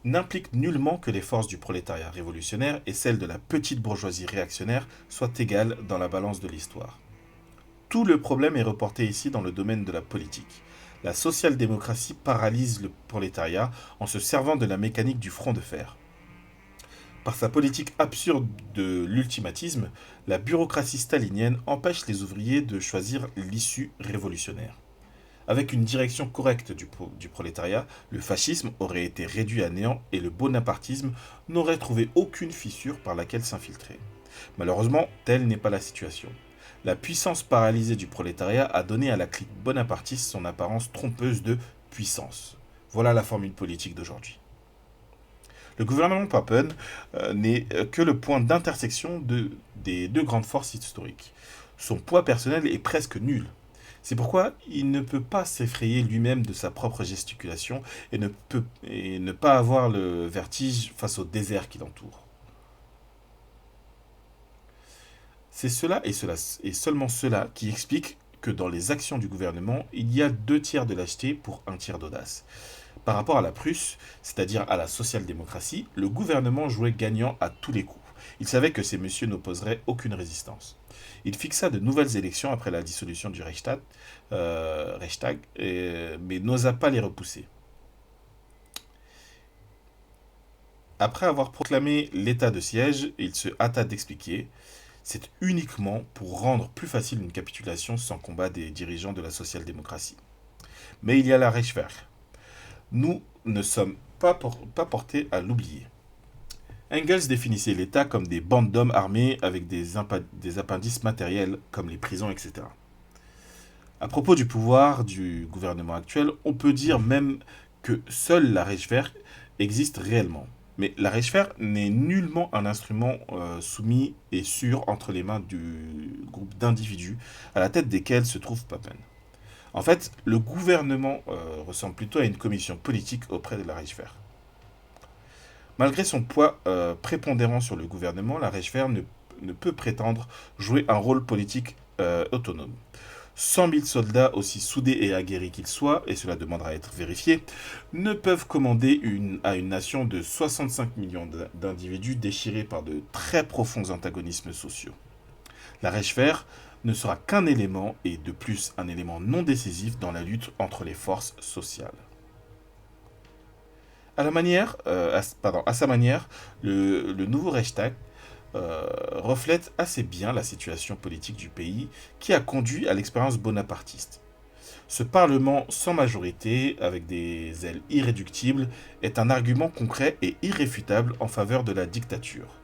n'implique nullement que les forces du prolétariat révolutionnaire et celles de la petite bourgeoisie réactionnaire soient égales dans la balance de l'histoire. Tout le problème est reporté ici dans le domaine de la politique. La social-démocratie paralyse le prolétariat en se servant de la mécanique du front de fer. Par sa politique absurde de l'ultimatisme, la bureaucratie stalinienne empêche les ouvriers de choisir l'issue révolutionnaire. Avec une direction correcte du prolétariat, le fascisme aurait été réduit à néant et le bonapartisme n'aurait trouvé aucune fissure par laquelle s'infiltrer. Malheureusement, telle n'est pas la situation. La puissance paralysée du prolétariat a donné à la clique bonapartiste son apparence trompeuse de puissance. Voilà la formule politique d'aujourd'hui. Le gouvernement Papen n'est que le point d'intersection des deux grandes forces historiques. Son poids personnel est presque nul. C'est pourquoi il ne peut pas s'effrayer lui-même de sa propre gesticulation et ne pas avoir le vertige face au désert qui l'entoure. C'est cela et seulement cela qui explique que dans les actions du gouvernement, il y a 2 tiers de lâcheté pour 1 tiers d'audace. Par rapport à la Prusse, c'est-à-dire à la social-démocratie, le gouvernement jouait gagnant à tous les coups. Il savait que ces messieurs n'opposeraient aucune résistance. Il fixa de nouvelles élections après la dissolution du Reichstag, mais n'osa pas les repousser. Après avoir proclamé l'état de siège, il se hâta d'expliquer. C'est uniquement pour rendre plus facile une capitulation sans combat des dirigeants de la social-démocratie. Mais il y a la Reichswehr. Nous ne sommes pas portés à l'oublier. Engels définissait l'État comme des bandes d'hommes armés avec des appendices matériels comme les prisons, etc. À propos du pouvoir du gouvernement actuel, on peut dire même que seule la Reichswehr existe réellement. Mais la Reichswehr n'est nullement un instrument soumis et sûr entre les mains du groupe d'individus à la tête desquels se trouve Papen. En fait, le gouvernement ressemble plutôt à une commission politique auprès de la Reichswehr. Malgré son poids prépondérant sur le gouvernement, la Reichswehr ne peut prétendre jouer un rôle politique autonome. 100 000 soldats, aussi soudés et aguerris qu'ils soient, et cela demandera à être vérifié, ne peuvent commander à une nation de 65 millions d'individus déchirés par de très profonds antagonismes sociaux. La Reichswehr ne sera qu'un élément, et de plus un élément non décisif dans la lutte entre les forces sociales. À sa manière, le nouveau Reichstag reflète assez bien la situation politique du pays qui a conduit à l'expérience bonapartiste. Ce Parlement sans majorité, avec des ailes irréductibles, est un argument concret et irréfutable en faveur de la dictature.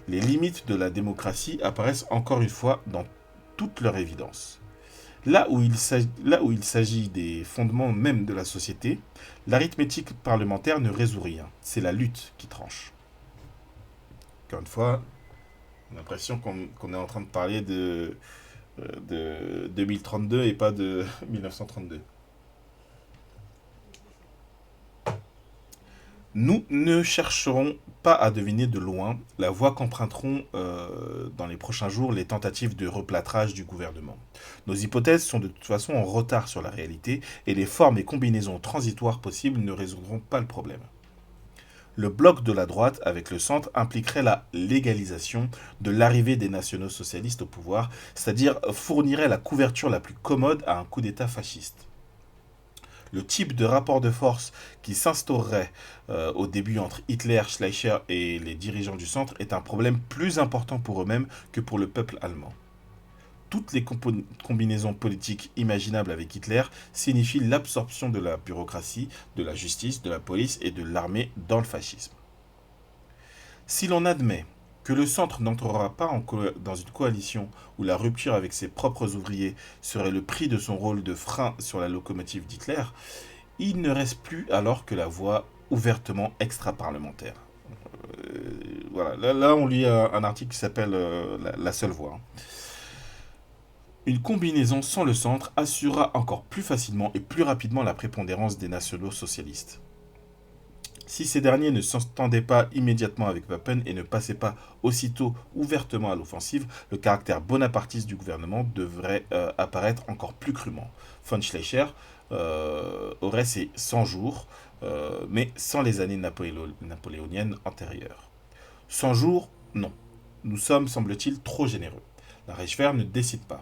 Les limites de la démocratie apparaissent encore une fois dans toute leur évidence. Là où il s'agit des fondements même de la société, l'arithmétique parlementaire ne résout rien. C'est la lutte qui tranche. Encore une fois, on a l'impression qu'on est en train de parler de 2032 et pas de 1932. Nous ne chercherons pas à deviner de loin la voie qu'emprunteront dans les prochains jours les tentatives de replâtrage du gouvernement. Nos hypothèses sont de toute façon en retard sur la réalité et les formes et combinaisons transitoires possibles ne résoudront pas le problème. Le bloc de la droite avec le centre impliquerait la légalisation de l'arrivée des nationaux socialistes au pouvoir, c'est-à-dire fournirait la couverture la plus commode à un coup d'État fasciste. Le type de rapport de force qui s'instaurerait au début entre Hitler, Schleicher et les dirigeants du centre est un problème plus important pour eux-mêmes que pour le peuple allemand. Toutes les combinaisons politiques imaginables avec Hitler signifient l'absorption de la bureaucratie, de la justice, de la police et de l'armée dans le fascisme. Si l'on admet que le centre n'entrera pas dans une coalition où la rupture avec ses propres ouvriers serait le prix de son rôle de frein sur la locomotive d'Hitler, il ne reste plus alors que la voie ouvertement extra-parlementaire. Voilà, là on lit un article qui s'appelle La seule voie. Une combinaison sans le centre assurera encore plus facilement et plus rapidement la prépondérance des nationaux socialistes. Si ces derniers ne s'entendaient pas immédiatement avec Papen et ne passaient pas aussitôt ouvertement à l'offensive, le caractère bonapartiste du gouvernement devrait apparaître encore plus crûment. Von Schleicher aurait ses 100 jours, mais sans les années napoléoniennes antérieures. 100 jours, non. Nous sommes, semble-t-il, trop généreux. La Reichswehr ne décide pas.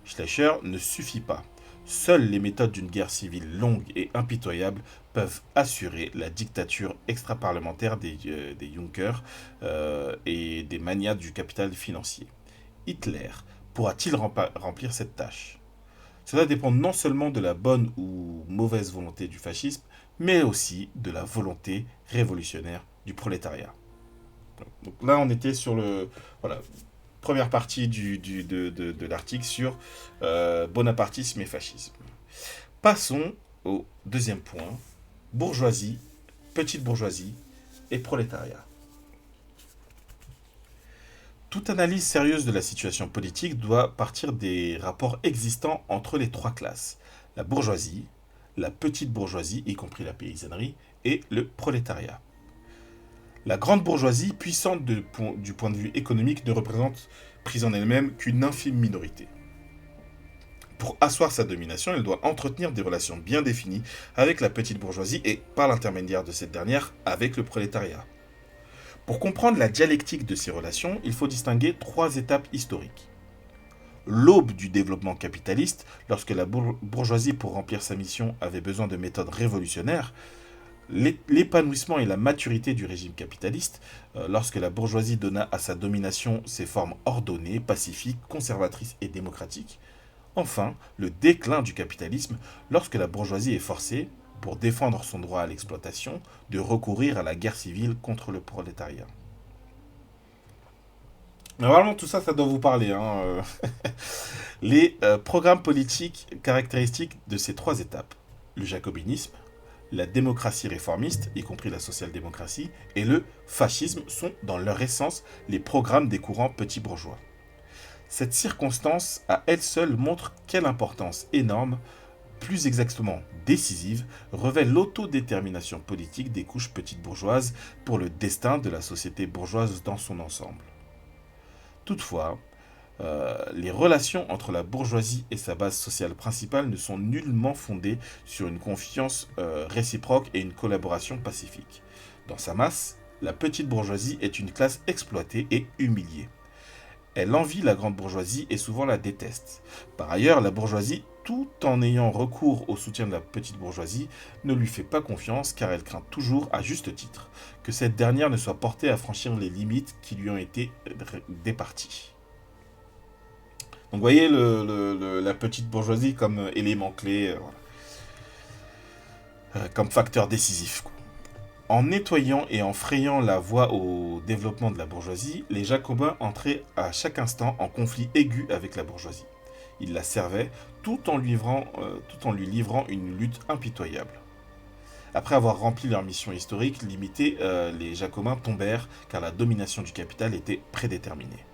Schleicher ne suffit pas. Seules les méthodes d'une guerre civile longue et impitoyable peuvent assurer la dictature extra-parlementaire des Junkers et des magnats du capital financier. Hitler pourra-t-il remplir cette tâche? Cela dépend non seulement de la bonne ou mauvaise volonté du fascisme, mais aussi de la volonté révolutionnaire du prolétariat. Donc là, on était sur première partie de l'article sur bonapartisme et fascisme. Passons au deuxième point, bourgeoisie, petite bourgeoisie et prolétariat. Toute analyse sérieuse de la situation politique doit partir des rapports existants entre les trois classes, la bourgeoisie, la petite bourgeoisie, y compris la paysannerie, et le prolétariat. La grande bourgeoisie, puissante du point de vue économique, ne représente, prise en elle-même, qu'une infime minorité. Pour asseoir sa domination, elle doit entretenir des relations bien définies avec la petite bourgeoisie et, par l'intermédiaire de cette dernière, avec le prolétariat. Pour comprendre la dialectique de ces relations, il faut distinguer trois étapes historiques. L'aube du développement capitaliste, lorsque la bourgeoisie, pour remplir sa mission, avait besoin de méthodes révolutionnaires, l'épanouissement et la maturité du régime capitaliste, lorsque la bourgeoisie donna à sa domination ses formes ordonnées, pacifiques, conservatrices et démocratiques. Enfin, le déclin du capitalisme, lorsque la bourgeoisie est forcée, pour défendre son droit à l'exploitation, de recourir à la guerre civile contre le prolétariat. Normalement, tout ça, ça doit vous parler. Les programmes politiques caractéristiques de ces trois étapes. Le jacobinisme, la démocratie réformiste, y compris la social-démocratie, et le fascisme sont, dans leur essence, les programmes des courants petits bourgeois. Cette circonstance, à elle seule, montre quelle importance énorme, plus exactement décisive, revêt l'autodétermination politique des couches petites bourgeoises pour le destin de la société bourgeoise dans son ensemble. Toutefois, les relations entre la bourgeoisie et sa base sociale principale ne sont nullement fondées sur une confiance réciproque et une collaboration pacifique. Dans sa masse, la petite bourgeoisie est une classe exploitée et humiliée. Elle envie la grande bourgeoisie et souvent la déteste. Par ailleurs, la bourgeoisie, tout en ayant recours au soutien de la petite bourgeoisie, ne lui fait pas confiance car elle craint toujours, à juste titre, que cette dernière ne soit portée à franchir les limites qui lui ont été départies. Donc vous voyez la petite bourgeoisie comme élément clé, comme facteur décisif, quoi. En nettoyant et en frayant la voie au développement de la bourgeoisie, les Jacobins entraient à chaque instant en conflit aigu avec la bourgeoisie. Ils la servaient tout en lui livrant une lutte impitoyable. Après avoir rempli leur mission historique limitée, les Jacobins tombèrent car la domination du capital était prédéterminée.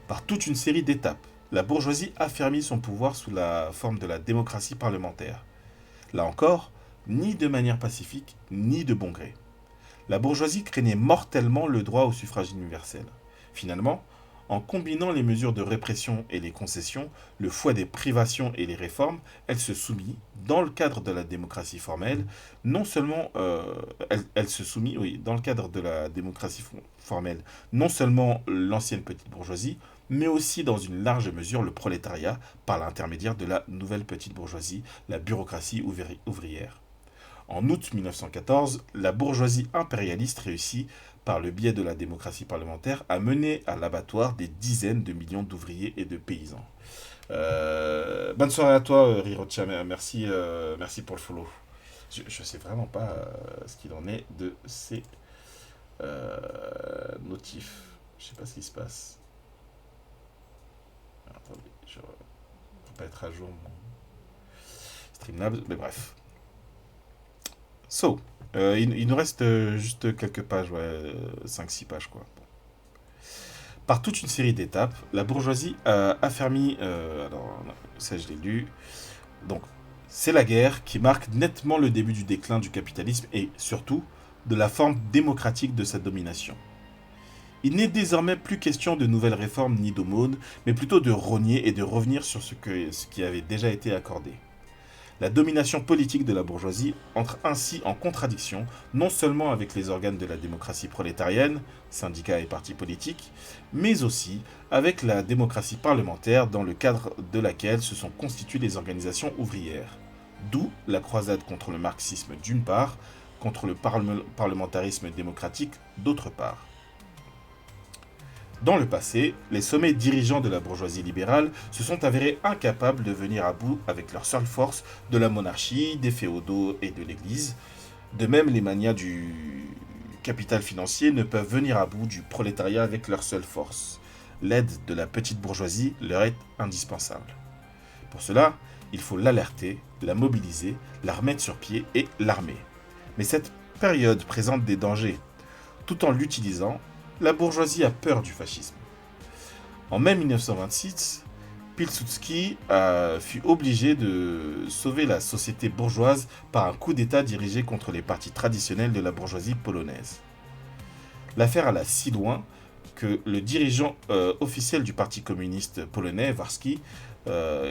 Par toute une série d'étapes, la bourgeoisie affermit son pouvoir sous la forme de la démocratie parlementaire. Là encore, ni de manière pacifique, ni de bon gré. La bourgeoisie craignait mortellement le droit au suffrage universel. Finalement, en combinant les mesures de répression et les concessions, le foie des privations et les réformes, elle se soumit, dans le cadre de la démocratie formelle, non seulement elle se soumit, oui, dans le cadre de la démocratie formelle, non seulement l'ancienne petite bourgeoisie, mais aussi dans une large mesure le prolétariat par l'intermédiaire de la nouvelle petite bourgeoisie, la bureaucratie ouvrière. En août 1914, la bourgeoisie impérialiste réussit, par le biais de la démocratie parlementaire, à mener à l'abattoir des dizaines de millions d'ouvriers et de paysans. Bonne soirée à toi, Rirocha. Merci pour le follow. Je sais vraiment pas ce qu'il en est de ces notifs. Je sais pas ce qui se passe. Attendez, je ne peux pas être à jour mon Streamlabs, mais bref. Il nous reste juste quelques pages, ouais, 5-6 pages, quoi. Bon. Par toute une série d'étapes, la bourgeoisie a affermi, alors ça je l'ai lu, donc c'est la guerre qui marque nettement le début du déclin du capitalisme et surtout de la forme démocratique de sa domination. Il n'est désormais plus question de nouvelles réformes ni d'aumônes, mais plutôt de rogner et de revenir sur ce qui avait déjà été accordé. La domination politique de la bourgeoisie entre ainsi en contradiction non seulement avec les organes de la démocratie prolétarienne, syndicats et partis politiques, mais aussi avec la démocratie parlementaire dans le cadre de laquelle se sont constituées les organisations ouvrières. D'où la croisade contre le marxisme d'une part, contre le parlementarisme démocratique d'autre part. Dans le passé, les sommets dirigeants de la bourgeoisie libérale se sont avérés incapables de venir à bout avec leur seule force de la monarchie, des féodaux et de l'Église. De même, les manias du capital financier ne peuvent venir à bout du prolétariat avec leur seule force. L'aide de la petite bourgeoisie leur est indispensable. Pour cela, il faut l'alerter, la mobiliser, la remettre sur pied et l'armer. Mais cette période présente des dangers. Tout en l'utilisant, la bourgeoisie a peur du fascisme. En mai 1926, Pilsudski fut obligé de sauver la société bourgeoise par un coup d'État dirigé contre les partis traditionnels de la bourgeoisie polonaise. L'affaire alla si loin que le dirigeant officiel du parti communiste polonais, Warski,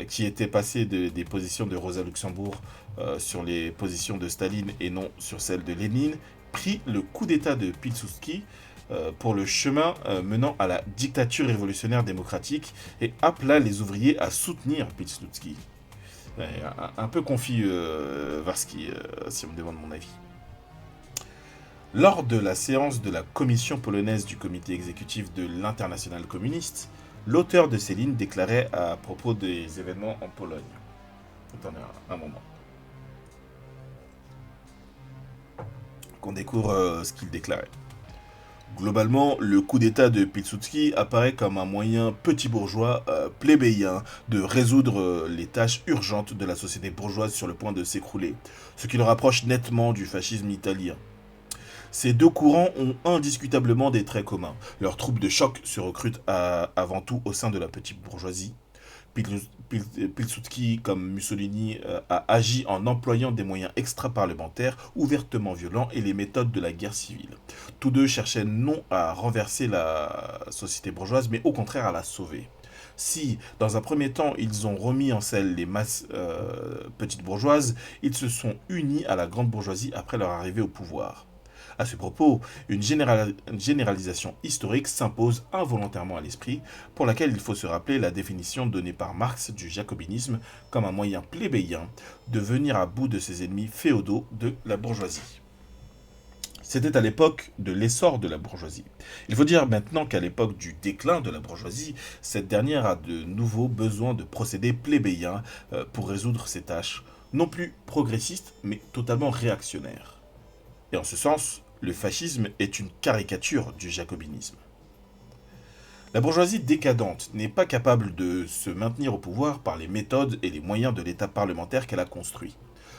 qui était passé des positions de Rosa Luxembourg sur les positions de Staline et non sur celles de Lénine, prit le coup d'État de Pilsudski pour le chemin menant à la dictature révolutionnaire démocratique et appela les ouvriers à soutenir Pilsudski. Un peu confus, Warski, si on me demande mon avis. Lors de la séance de la commission polonaise du comité exécutif de l'Internationale communiste, l'auteur de ces lignes déclarait à propos des événements en Pologne. Attendez un moment. Qu'on découvre ce qu'il déclarait. Globalement, le coup d'État de Pilsudski apparaît comme un moyen petit bourgeois plébéien de résoudre les tâches urgentes de la société bourgeoise sur le point de s'écrouler, ce qui le rapproche nettement du fascisme italien. Ces deux courants ont indiscutablement des traits communs. Leurs troupes de choc se recrutent avant tout au sein de la petite bourgeoisie. Pilsudski, comme Mussolini, a agi en employant des moyens extra-parlementaires ouvertement violents et les méthodes de la guerre civile. Tous deux cherchaient non à renverser la société bourgeoise, mais au contraire à la sauver. Si, dans un premier temps, ils ont remis en selle les masses petites bourgeoises, ils se sont unis à la grande bourgeoisie après leur arrivée au pouvoir. À ce propos, une généralisation historique s'impose involontairement à l'esprit, pour laquelle il faut se rappeler la définition donnée par Marx du jacobinisme comme un moyen plébéien de venir à bout de ses ennemis féodaux de la bourgeoisie. C'était à l'époque de l'essor de la bourgeoisie. Il faut dire maintenant qu'à l'époque du déclin de la bourgeoisie, cette dernière a de nouveau besoin de procédés plébéiens pour résoudre ses tâches, non plus progressistes, mais totalement réactionnaires. Et en ce sens, le fascisme est une caricature du jacobinisme. La bourgeoisie décadente n'est pas capable de se maintenir au pouvoir par les méthodes et les moyens de l'État parlementaire qu'elle a construit.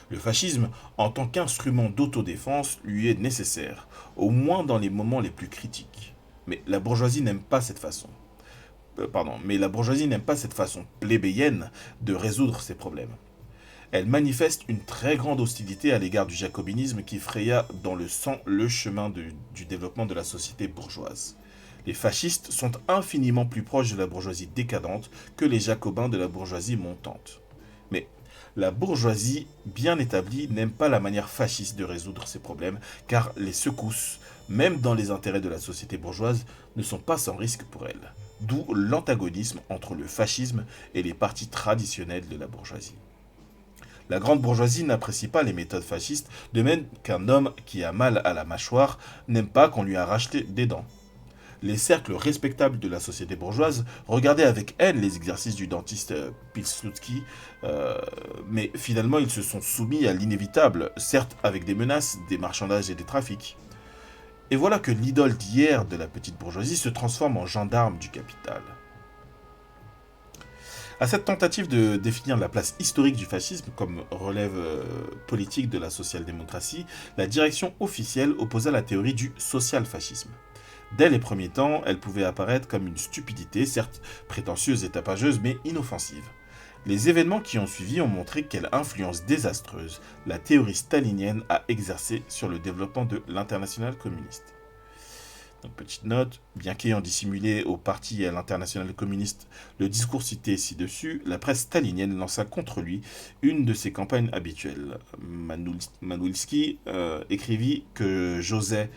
Le fascisme, en tant qu'instrument d'autodéfense, lui est nécessaire, au moins dans les moments les plus critiques. Mais la bourgeoisie n'aime pas cette façon. Mais la bourgeoisie n'aime pas cette façon plébéienne de résoudre ses problèmes. Elle manifeste une très grande hostilité à l'égard du jacobinisme qui fraya dans le sang le chemin du développement de la société bourgeoise. Les fascistes sont infiniment plus proches de la bourgeoisie décadente que les jacobins de la bourgeoisie montante. Mais la bourgeoisie bien établie n'aime pas la manière fasciste de résoudre ses problèmes, car les secousses, même dans les intérêts de la société bourgeoise, ne sont pas sans risque pour elle. D'où l'antagonisme entre le fascisme et les partis traditionnels de la bourgeoisie. La grande bourgeoisie n'apprécie pas les méthodes fascistes, de même qu'un homme qui a mal à la mâchoire n'aime pas qu'on lui arrache des dents. Les cercles respectables de la société bourgeoise regardaient avec haine les exercices du dentiste Pilsudski, mais finalement ils se sont soumis à l'inévitable, certes avec des menaces, des marchandages et des trafics. Et voilà que l'idole d'hier de la petite bourgeoisie se transforme en gendarme du capital. À cette tentative de définir la place historique du fascisme comme relève politique de la social-démocratie, la direction officielle opposa la théorie du social-fascisme. Dès les premiers temps, elle pouvait apparaître comme une stupidité, certes prétentieuse et tapageuse, mais inoffensive. Les événements qui ont suivi ont montré quelle influence désastreuse la théorie stalinienne a exercée sur le développement de l'internationale communiste. Donc, petite note, bien qu'ayant dissimulé au parti et à l'internationale communiste le discours cité ci-dessus, la presse stalinienne lança contre lui une de ses campagnes habituelles. Manouilski écrivit que j'osais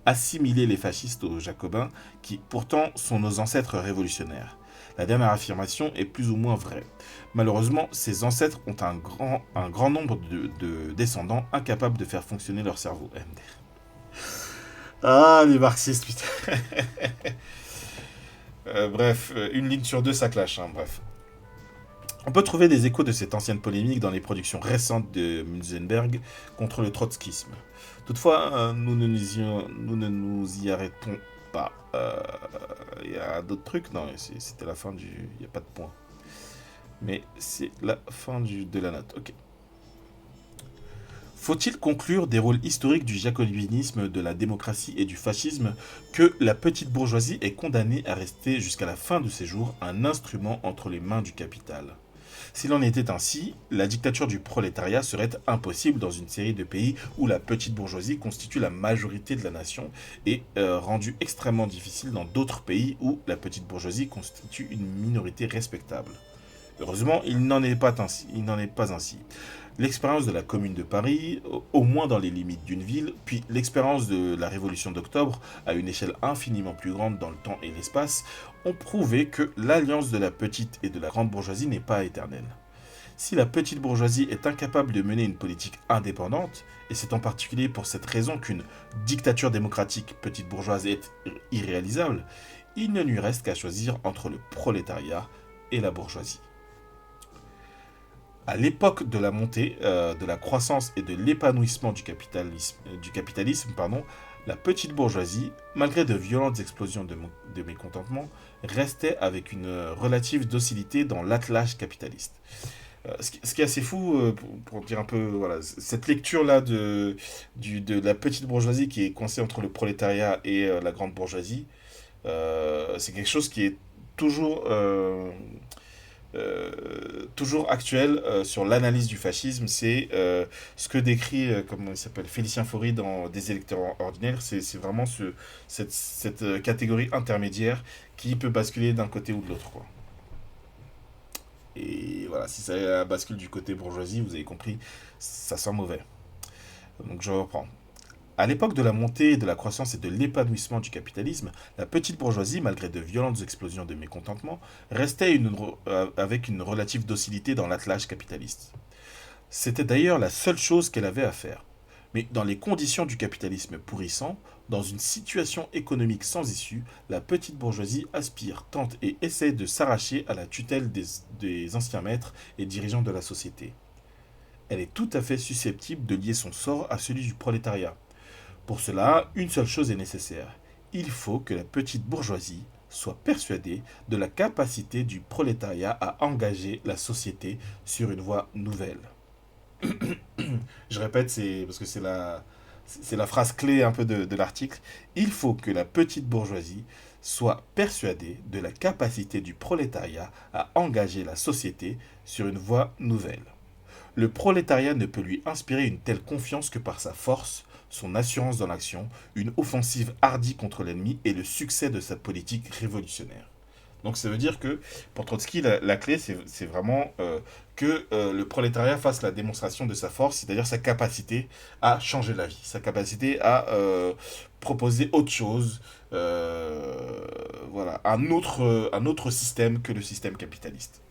assimiler les fascistes aux jacobins, qui pourtant sont nos ancêtres révolutionnaires. La dernière affirmation est plus ou moins vraie. Malheureusement, ces ancêtres ont un grand nombre de descendants incapables de faire fonctionner leur cerveau. MDR. Ah, les marxistes, putain. Bref, une ligne sur deux, ça clash, hein, bref. On peut trouver des échos de cette ancienne polémique dans les productions récentes de Münzenberg contre le trotskisme. Toutefois, nous ne nous y arrêtons pas. Il y a d'autres trucs. Non, c'était la fin du... Il n'y a pas de point. Mais c'est la fin de la note. Ok. Faut-il conclure des rôles historiques du jacobinisme, de la démocratie et du fascisme que la petite bourgeoisie est condamnée à rester jusqu'à la fin de ses jours un instrument entre les mains du capital? S'il en était ainsi, la dictature du prolétariat serait impossible dans une série de pays où la petite bourgeoisie constitue la majorité de la nation et rendue extrêmement difficile dans d'autres pays où la petite bourgeoisie constitue une minorité respectable. Heureusement, il n'en est pas ainsi. L'expérience de la Commune de Paris, au moins dans les limites d'une ville, puis l'expérience de la Révolution d'Octobre, à une échelle infiniment plus grande dans le temps et l'espace, ont prouvé que l'alliance de la petite et de la grande bourgeoisie n'est pas éternelle. Si la petite bourgeoisie est incapable de mener une politique indépendante, et c'est en particulier pour cette raison qu'une dictature démocratique petite bourgeoise est irréalisable, il ne lui reste qu'à choisir entre le prolétariat et la bourgeoisie. À l'époque de la montée, de la croissance et de l'épanouissement du capitalisme, la petite bourgeoisie, malgré de violentes explosions de mécontentement, restait avec une relative docilité dans l'attelage capitaliste. Ce qui est assez fou, pour dire un peu, voilà, cette lecture-là de la petite bourgeoisie qui est coincée entre le prolétariat et la grande bourgeoisie, c'est quelque chose qui est toujours actuel sur l'analyse du fascisme. C'est ce que décrit, comment il s'appelle, Félicien Faury dans Des électeurs ordinaires. C'est vraiment cette catégorie intermédiaire qui peut basculer d'un côté ou de l'autre, quoi. Et voilà, si ça bascule du côté bourgeoisie, vous avez compris, ça sent mauvais. Donc je reprends. À l'époque de la montée de la croissance et de l'épanouissement du capitalisme, la petite bourgeoisie, malgré de violentes explosions de mécontentement, restait avec une relative docilité dans l'attelage capitaliste. C'était d'ailleurs la seule chose qu'elle avait à faire. Mais dans les conditions du capitalisme pourrissant, dans une situation économique sans issue, la petite bourgeoisie aspire, tente et essaie de s'arracher à la tutelle des anciens maîtres et dirigeants de la société. Elle est tout à fait susceptible de lier son sort à celui du prolétariat. Pour cela, une seule chose est nécessaire. Il faut que la petite bourgeoisie soit persuadée de la capacité du prolétariat à engager la société sur une voie nouvelle. Je répète, parce que c'est la phrase clé un peu de l'article. Il faut que la petite bourgeoisie soit persuadée de la capacité du prolétariat à engager la société sur une voie nouvelle. Le prolétariat ne peut lui inspirer une telle confiance que par sa force, son assurance dans l'action, une offensive hardie contre l'ennemi et le succès de sa politique révolutionnaire. Donc ça veut dire que pour Trotsky, la clé, c'est vraiment que le prolétariat fasse la démonstration de sa force, c'est-à-dire sa capacité à changer la vie, sa capacité à proposer autre chose, voilà, un autre système que le système capitaliste.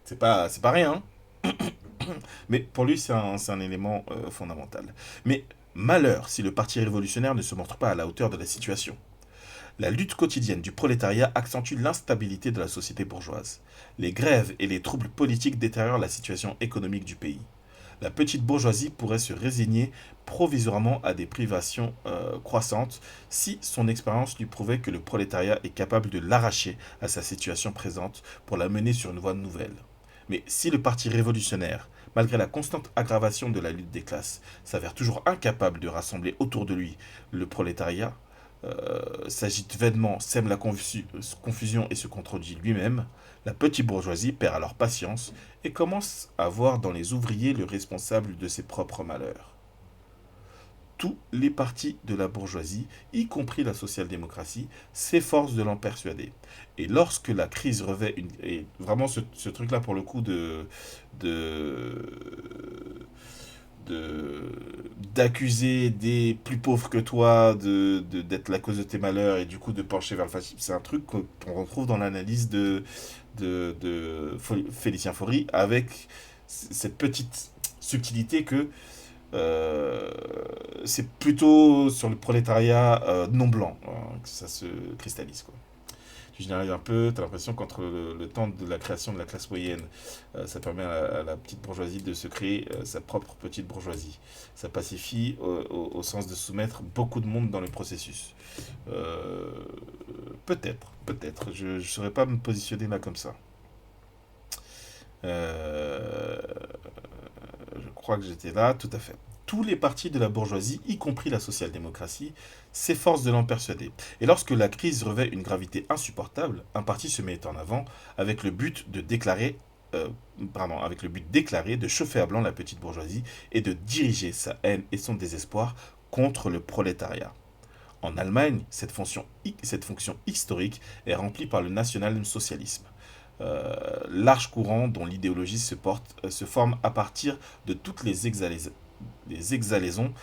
C'est pas rien, hein. Mais pour lui, c'est un élément fondamental. Mais malheur si le parti révolutionnaire ne se montre pas à la hauteur de la situation. La lutte quotidienne du prolétariat accentue l'instabilité de la société bourgeoise. Les grèves et les troubles politiques détériorent la situation économique du pays. La petite bourgeoisie pourrait se résigner provisoirement à des privations croissantes si son expérience lui prouvait que le prolétariat est capable de l'arracher à sa situation présente pour la mener sur une voie nouvelle. Mais si le parti révolutionnaire, malgré la constante aggravation de la lutte des classes, s'avère toujours incapable de rassembler autour de lui le prolétariat, s'agite vainement, sème la confusion et se contredit lui-même, la petite bourgeoisie perd alors patience et commence à voir dans les ouvriers le responsable de ses propres malheurs. Tous les partis de la bourgeoisie, y compris la social-démocratie, s'efforcent de l'en persuader. Et lorsque la crise revêt et vraiment ce truc-là pour le coup de, de d'accuser des plus pauvres que toi d'être la cause de tes malheurs et du coup de pencher vers le fascisme, c'est un truc qu'on retrouve dans l'analyse de Félicien Faury avec cette petite subtilité que euh, c'est plutôt sur le prolétariat non blanc que ça se cristallise, quoi. Je généralise un peu, tu as l'impression qu'entre le temps de la création de la classe moyenne, ça permet à la petite bourgeoisie de se créer sa propre petite bourgeoisie. Ça pacifie au sens de soumettre beaucoup de monde dans le processus. Euh, peut-être. Je ne saurais pas me positionner là comme ça. Euh, je crois que j'étais là, tout à fait. Tous les partis de la bourgeoisie, y compris la social-démocratie, s'efforcent de l'en persuader. Et lorsque la crise revêt une gravité insupportable, un parti se met en avant avec le but de déclarer, avec le but déclaré de chauffer à blanc la petite bourgeoisie et de diriger sa haine et son désespoir contre le prolétariat. En Allemagne, cette fonction historique est remplie par le national-socialisme. Large courant dont l'idéologie se forme à partir de toutes les exhalaisons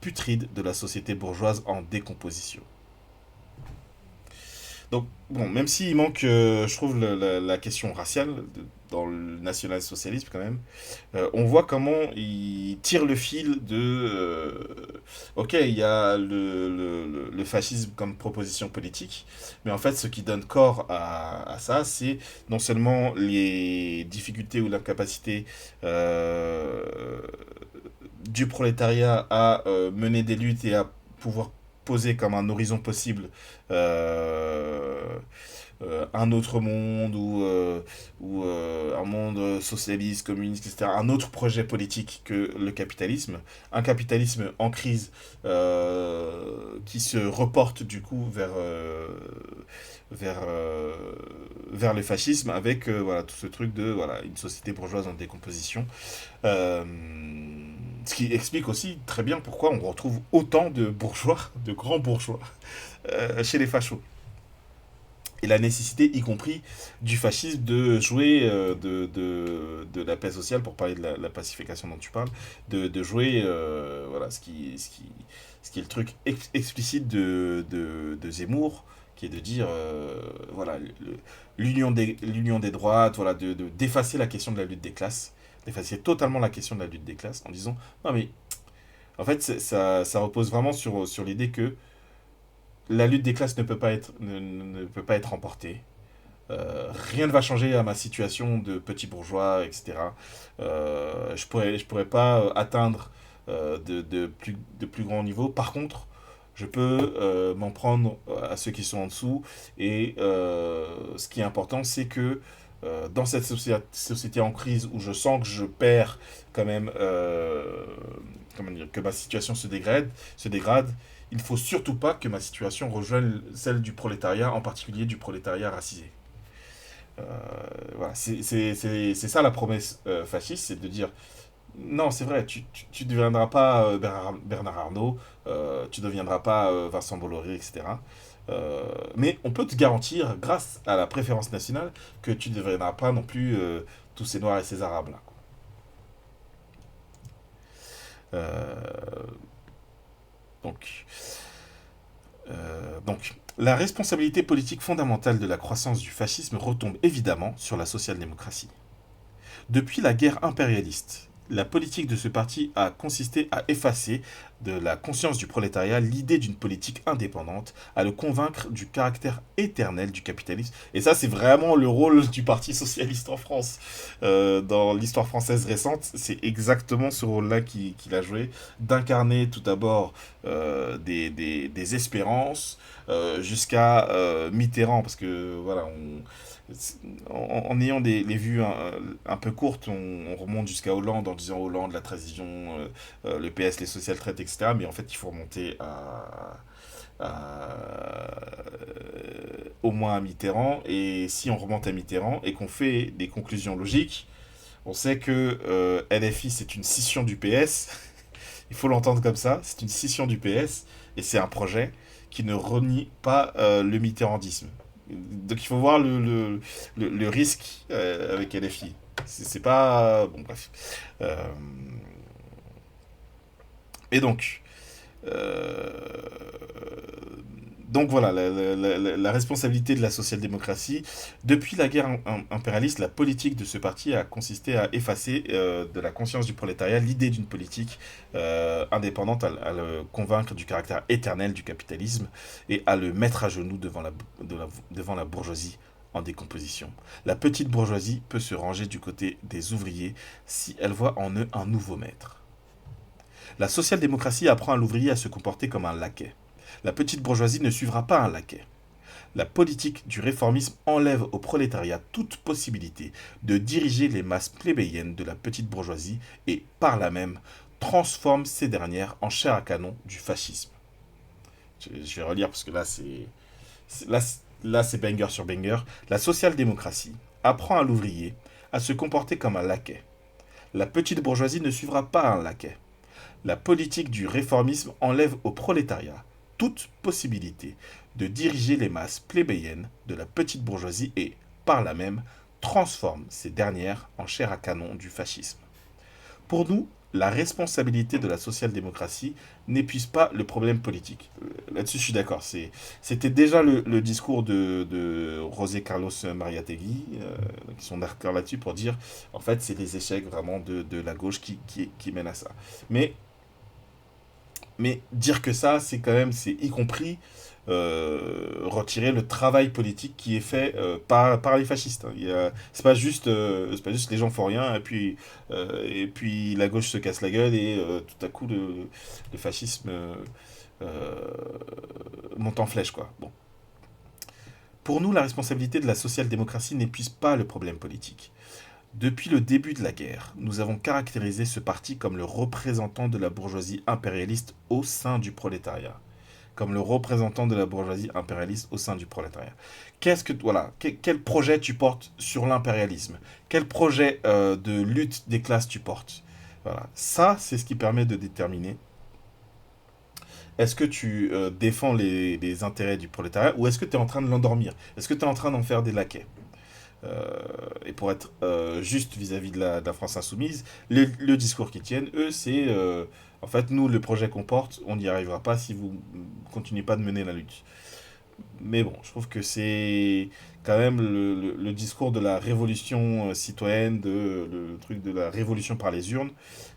putrides de la société bourgeoise en décomposition. Donc, bon, même s'il manque, je trouve, la question raciale dans le national-socialisme, quand même, on voit comment il tire le fil de... ok, il y a le fascisme comme proposition politique, mais en fait, ce qui donne corps à ça, c'est non seulement les difficultés ou l'incapacité du prolétariat à mener des luttes et à pouvoir poser comme un horizon possible euh, un autre monde ou un monde socialiste, communiste, etc. Un autre projet politique que le capitalisme. Un capitalisme en crise qui se reporte du coup vers, euh, vers le fascisme avec voilà, tout ce truc de voilà, une société bourgeoise en décomposition. Euh, Ce qui explique aussi très bien pourquoi on retrouve autant de bourgeois, de grands bourgeois, chez les fachos. et la nécessité, y compris du fascisme, de jouer de la paix sociale, pour parler de la pacification dont tu parles, de jouer voilà, ce qui est le truc explicite de Zemmour, qui est de dire voilà, l'union des droites, voilà, d'effacer la question de la lutte des classes, d'effacer totalement la question de la lutte des classes en disant non mais en fait ça repose vraiment sur l'idée que la lutte des classes ne peut pas être remportée. Rien ne va changer à ma situation de petit bourgeois, etc. Je pourrais pas atteindre de plus grands niveaux. Par contre, je peux m'en prendre à ceux qui sont en dessous. Et ce qui est important, c'est que dans cette société en crise où je sens que je perds quand même, comment dire, que ma situation se dégrade, il ne faut surtout pas que ma situation rejoigne celle du prolétariat, en particulier du prolétariat racisé. Euh, voilà, c'est ça la promesse fasciste, c'est de dire non, c'est vrai, tu ne deviendras pas Bernard Arnault, tu ne deviendras pas Vincent Bolloré, etc. Mais on peut te garantir, grâce à la préférence nationale, que tu ne deviendras pas non plus tous ces Noirs et ces Arabes là. Euh, donc, donc, la responsabilité politique fondamentale de la croissance du fascisme retombe évidemment sur la social-démocratie. Depuis la guerre impérialiste, la politique de ce parti a consisté à effacer de la conscience du prolétariat l'idée d'une politique indépendante, à le convaincre du caractère éternel du capitalisme. Et ça, c'est vraiment le rôle du Parti socialiste en France. Dans l'histoire française récente, c'est exactement ce rôle-là qu'il a joué, d'incarner tout d'abord des espérances, jusqu'à Mitterrand, parce que voilà, en ayant les vues un peu courtes, on remonte jusqu'à Hollande en disant Hollande, la transition, le PS, les social traites, etc. Mais en fait, il faut remonter au moins à Mitterrand. Et si on remonte à Mitterrand et qu'on fait des conclusions logiques, on sait que LFI, c'est une scission du PS. Il faut l'entendre comme ça, c'est une scission du PS. Et c'est un projet qui ne renie pas le mitterrandisme. Donc il faut voir le risque avec LFI. C'est pas... Bon, bref. Euh, et euh, donc voilà, la responsabilité de la social-démocratie. Depuis la guerre impérialiste, la politique de ce parti a consisté à effacer de la conscience du prolétariat l'idée d'une politique indépendante, à le convaincre du caractère éternel du capitalisme et à le mettre à genoux devant la bourgeoisie en décomposition. La petite bourgeoisie peut se ranger du côté des ouvriers si elle voit en eux un nouveau maître. La social-démocratie apprend à l'ouvrier à se comporter comme un laquais. La petite bourgeoisie ne suivra pas un laquais. La politique du réformisme enlève au prolétariat toute possibilité de diriger les masses plébéiennes de la petite bourgeoisie et, par là même, transforme ces dernières en chair à canon du fascisme. Je vais relire parce que là c'est banger sur banger. La social-démocratie apprend à l'ouvrier à se comporter comme un laquais. La petite bourgeoisie ne suivra pas un laquais. La politique du réformisme enlève au prolétariat toute possibilité de diriger les masses plébéiennes de la petite bourgeoisie et, par là même, transforme ces dernières en chair à canon du fascisme. Pour nous, la responsabilité de la social-démocratie n'épuise pas le problème politique. Là-dessus, je suis d'accord. C'était déjà le discours de José Carlos Mariátegui, qui sont d'accord là-dessus, pour dire, en fait, c'est les échecs vraiment de la gauche qui mènent à ça. Mais dire que ça, c'est quand même, c'est y compris retirer le travail politique qui est fait par les fascistes. Hein. C'est pas juste les gens font rien et puis la gauche se casse la gueule et tout à coup le fascisme euh, monte en flèche quoi. Bon. Pour nous, la responsabilité de la social-démocratie n'épuise pas le problème politique. Depuis le début de la guerre, nous avons caractérisé ce parti comme le représentant de la bourgeoisie impérialiste au sein du prolétariat. Comme le représentant de la bourgeoisie impérialiste au sein du prolétariat. Quel projet tu portes sur l'impérialisme? Quel projet de lutte des classes tu portes? Voilà. Ça, c'est ce qui permet de déterminer est-ce que tu défends les intérêts du prolétariat ou est-ce que tu es en train de l'endormir? Est-ce que tu es en train d'en faire des laquais? Et pour être juste vis-à-vis de la France insoumise, le discours qu'ils tiennent, eux, c'est en fait, nous, le projet qu'on porte, on n'y arrivera pas si vous continuez pas de mener la lutte. Mais bon, je trouve que c'est quand même le discours de la révolution citoyenne, le truc de la révolution par les urnes,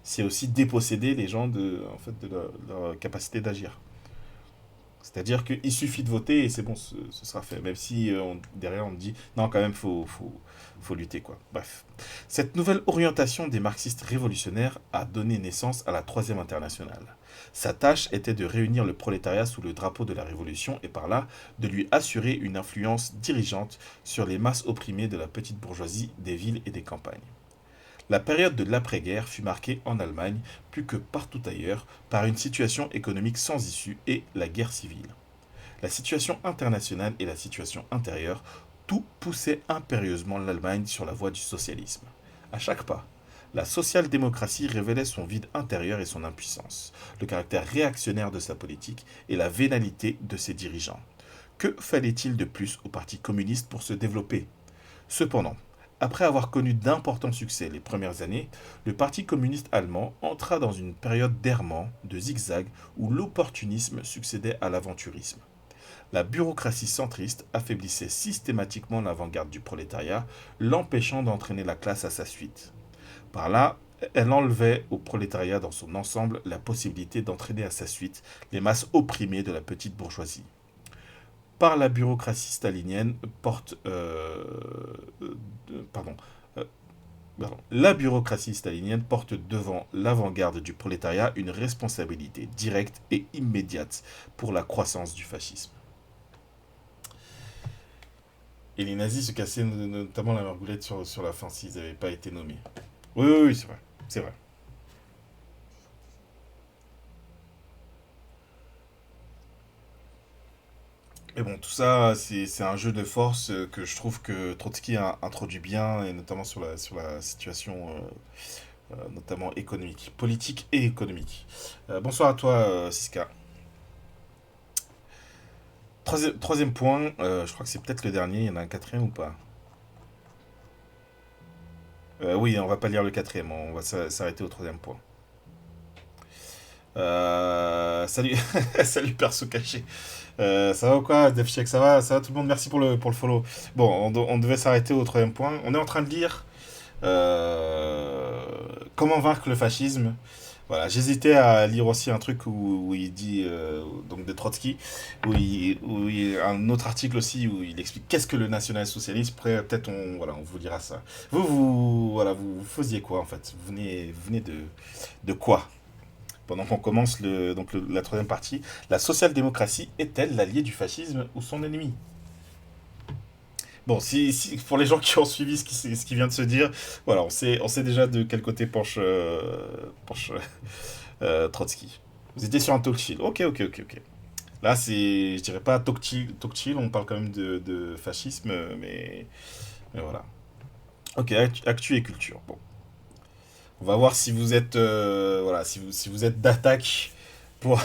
c'est aussi déposséder les gens en fait, de leur capacité d'agir. C'est-à-dire qu'il suffit de voter et c'est bon, ce sera fait. Même si derrière on dit non, quand même, faut lutter, quoi. Bref. Cette nouvelle orientation des marxistes révolutionnaires a donné naissance à la Troisième Internationale. Sa tâche était de réunir le prolétariat sous le drapeau de la Révolution et par là de lui assurer une influence dirigeante sur les masses opprimées de la petite bourgeoisie des villes et des campagnes. La période de l'après-guerre fut marquée en Allemagne, plus que partout ailleurs, par une situation économique sans issue et la guerre civile. La situation internationale et la situation intérieure, tout poussait impérieusement l'Allemagne sur la voie du socialisme. À chaque pas, la social-démocratie révélait son vide intérieur et son impuissance, le caractère réactionnaire de sa politique et la vénalité de ses dirigeants. Que fallait-il de plus au Parti communiste pour se développer? Cependant, après avoir connu d'importants succès les premières années, le Parti communiste allemand entra dans une période d'errement, de zigzag, où l'opportunisme succédait à l'aventurisme. La bureaucratie centriste affaiblissait systématiquement l'avant-garde du prolétariat, l'empêchant d'entraîner la classe à sa suite. Par là, elle enlevait au prolétariat dans son ensemble la possibilité d'entraîner à sa suite les masses opprimées de la petite bourgeoisie. Par la bureaucratie stalinienne porte pardon, euh, la bureaucratie stalinienne porte devant l'avant-garde du prolétariat une responsabilité directe et immédiate pour la croissance du fascisme. Et les nazis se cassaient notamment la margoulette sur la fin s'ils n'avaient pas été nommés. Oui, oui, oui, c'est vrai. C'est vrai. Mais bon, tout ça, c'est un jeu de force que je trouve que Trotsky a introduit bien, et notamment sur la situation, notamment économique, politique et économique. Bonsoir à toi, Siska. Troisième point, je crois que c'est peut-être le dernier, il y en a un quatrième ou pas? Oui, on va pas lire le quatrième, on va s'arrêter au troisième point. Salut, salut perso caché. Ça va ou quoi, DevCheck, ça va tout le monde, merci pour le follow. Bon, on devait s'arrêter au troisième point. On est en train de lire Comment vaincre le fascisme. Voilà, j'hésitais à lire aussi un truc où il dit, donc de Trotsky, un autre article aussi où il explique qu'est-ce que le national-socialisme. Après, peut-être voilà, on vous dira ça. Voilà, vous faisiez quoi en fait? Vous venez de quoi? Pendant qu'on commence la troisième partie, la social-démocratie est-elle l'allié du fascisme ou son ennemi? Bon, pour les gens qui ont suivi ce qui vient de se dire, voilà, on sait déjà de quel côté penche Trotsky. Vous étiez sur un talk chill. Ok, ok, ok, ok. Là, je dirais pas talk chill, on parle quand même de fascisme, mais voilà. Ok, actu et culture. Bon. On va voir si vous êtes, voilà, si vous êtes d'attaque pour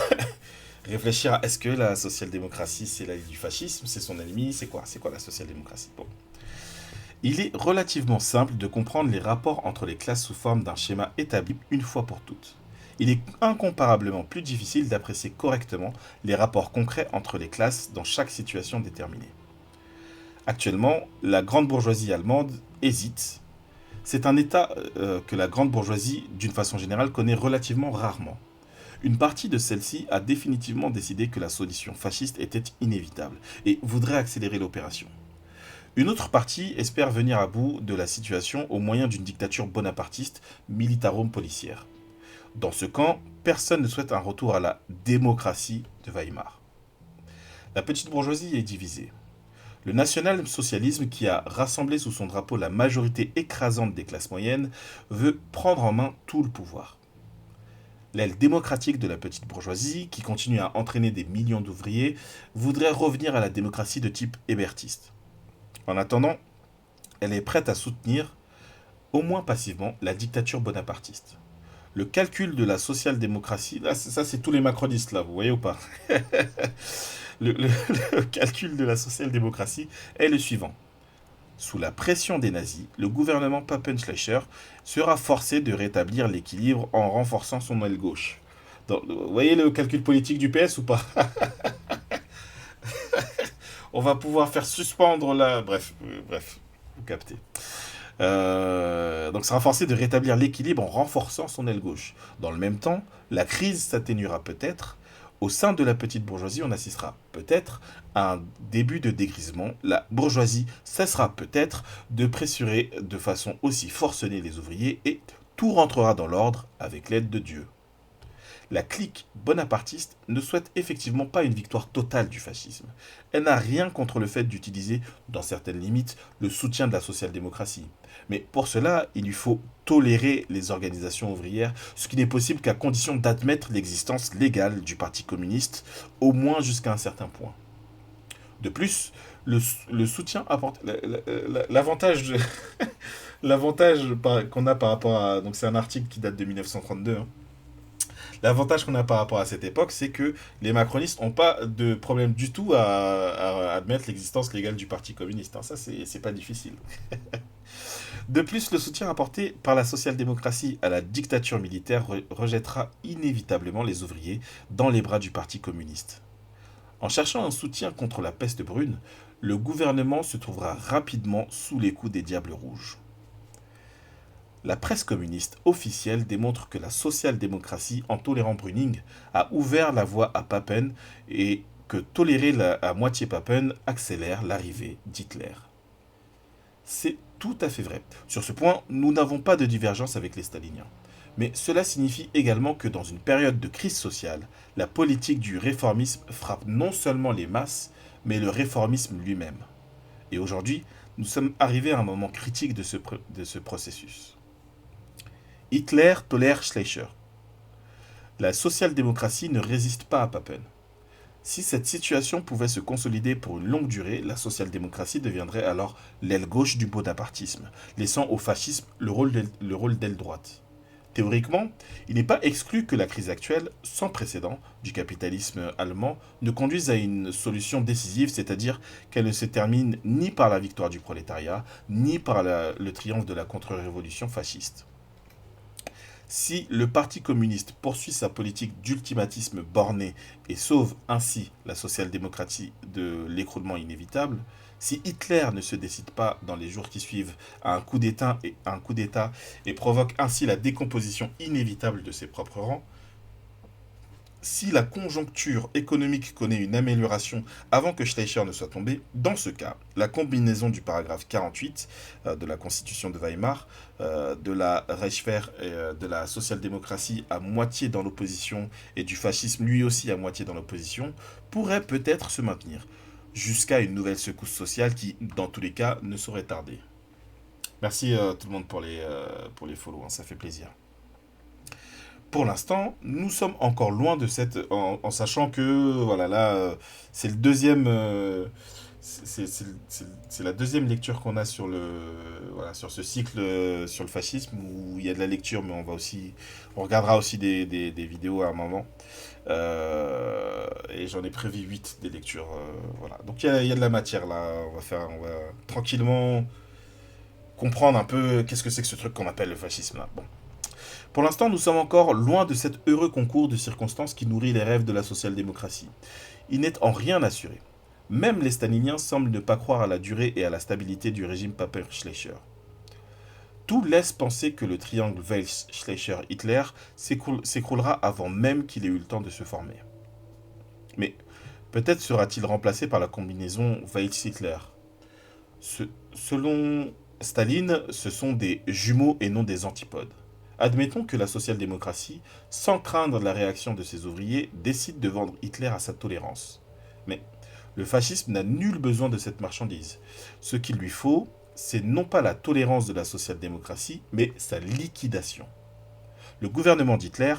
réfléchir à est-ce que la social-démocratie c'est l'allié du fascisme, c'est son ennemi, c'est quoi la social-démocratie? Bon. Il est relativement simple de comprendre les rapports entre les classes sous forme d'un schéma établi une fois pour toutes. Il est incomparablement plus difficile d'apprécier correctement les rapports concrets entre les classes dans chaque situation déterminée. Actuellement, la grande bourgeoisie allemande hésite. C'est un état que la grande bourgeoisie, d'une façon générale, connaît relativement rarement. Une partie de celle-ci a définitivement décidé que la solution fasciste était inévitable et voudrait accélérer l'opération. Une autre partie espère venir à bout de la situation au moyen d'une dictature bonapartiste militaro-policière. Dans ce camp, personne ne souhaite un retour à la démocratie de Weimar. La petite bourgeoisie est divisée. Le national-socialisme, qui a rassemblé sous son drapeau la majorité écrasante des classes moyennes, veut prendre en main tout le pouvoir. L'aile démocratique de la petite bourgeoisie, qui continue à entraîner des millions d'ouvriers, voudrait revenir à la démocratie de type hébertiste. En attendant, elle est prête à soutenir, au moins passivement, la dictature bonapartiste. Le calcul de la social-démocratie, là, ça c'est tous les macronistes, là, vous voyez ou pas? Le calcul de la social-démocratie est le suivant. Sous la pression des nazis, le gouvernement Papenschleicher sera forcé de rétablir l'équilibre en renforçant son aile gauche. Donc, vous voyez le calcul politique du PS ou pas? On va pouvoir faire suspendre la... Bref, vous captez. Donc sera forcé de rétablir l'équilibre en renforçant son aile gauche. Dans le même temps, la crise s'atténuera peut-être. Au sein de la petite bourgeoisie, on assistera peut-être à un début de dégrisement. La bourgeoisie cessera peut-être de pressurer de façon aussi forcenée les ouvriers et tout rentrera dans l'ordre avec l'aide de Dieu. La clique bonapartiste ne souhaite effectivement pas une victoire totale du fascisme. Elle n'a rien contre le fait d'utiliser, dans certaines limites, le soutien de la social-démocratie. Mais pour cela, il lui faut tolérer les organisations ouvrières, ce qui n'est possible qu'à condition d'admettre l'existence légale du Parti communiste, au moins jusqu'à un certain point. De plus, le soutien apporte... L'avantage l'avantage qu'on a par rapport à... Donc c'est un article qui date de 1932, hein. L'avantage qu'on a par rapport à cette époque, c'est que les macronistes n'ont pas de problème du tout à admettre l'existence légale du Parti communiste, hein. Ça, c'est pas difficile. De plus, le soutien apporté par la social-démocratie à la dictature militaire rejettera inévitablement les ouvriers dans les bras du Parti communiste. En cherchant un soutien contre la peste brune, le gouvernement se trouvera rapidement sous les coups des diables rouges. La presse communiste officielle démontre que la social-démocratie, en tolérant Brüning, a ouvert la voie à Papen et que tolérer à moitié Papen accélère l'arrivée d'Hitler. C'est tout à fait vrai. Sur ce point, nous n'avons pas de divergence avec les staliniens. Mais cela signifie également que dans une période de crise sociale, la politique du réformisme frappe non seulement les masses, mais le réformisme lui-même. Et aujourd'hui, nous sommes arrivés à un moment critique de ce processus. Hitler tolère Schleicher. La social-démocratie ne résiste pas à Papen. Si cette situation pouvait se consolider pour une longue durée, la social-démocratie deviendrait alors l'aile gauche du bonapartisme, laissant au fascisme le rôle d'aile droite. Théoriquement, il n'est pas exclu que la crise actuelle, sans précédent, du capitalisme allemand ne conduise à une solution décisive, c'est-à-dire qu'elle ne se termine ni par la victoire du prolétariat, ni par le triomphe de la contre-révolution fasciste. Si le Parti communiste poursuit sa politique d'ultimatisme borné et sauve ainsi la social-démocratie de l'écroulement inévitable, si Hitler ne se décide pas dans les jours qui suivent à un coup d'État et provoque ainsi la décomposition inévitable de ses propres rangs, si la conjoncture économique connaît une amélioration avant que Schleicher ne soit tombé, dans ce cas, la combinaison du paragraphe 48 de la Constitution de Weimar, de la Reichswehr et de la social-démocratie à moitié dans l'opposition et du fascisme lui aussi à moitié dans l'opposition, pourrait peut-être se maintenir, jusqu'à une nouvelle secousse sociale qui, dans tous les cas, ne saurait tarder. Merci tout le monde pour les follow, hein, ça fait plaisir. Pour l'instant, nous sommes encore loin de cette... En sachant que, voilà, là, c'est le deuxième... c'est la deuxième lecture qu'on a sur voilà, sur ce cycle sur le fascisme, où il y a de la lecture, mais on regardera aussi des vidéos à un moment. Et j'en ai prévu 8 des lectures. Voilà. Donc il y a de la matière là. On va tranquillement comprendre un peu qu'est-ce que c'est que ce truc qu'on appelle le fascisme là. Bon. Pour l'instant, nous sommes encore loin de cet heureux concours de circonstances qui nourrit les rêves de la social-démocratie. Il n'est en rien assuré. Même les staliniens semblent ne pas croire à la durée et à la stabilité du régime Papen-Schleicher. Tout laisse penser que le triangle Weiss-Schleicher-Hitler s'écroulera avant même qu'il ait eu le temps de se former. Mais peut-être sera-t-il remplacé par la combinaison Weiss-Hitler. Selon Staline, ce sont des jumeaux et non des antipodes. Admettons que la social-démocratie, sans craindre la réaction de ses ouvriers, décide de vendre Hitler à sa tolérance. Mais le fascisme n'a nul besoin de cette marchandise. Ce qu'il lui faut, c'est non pas la tolérance de la social-démocratie, mais sa liquidation. Le gouvernement d'Hitler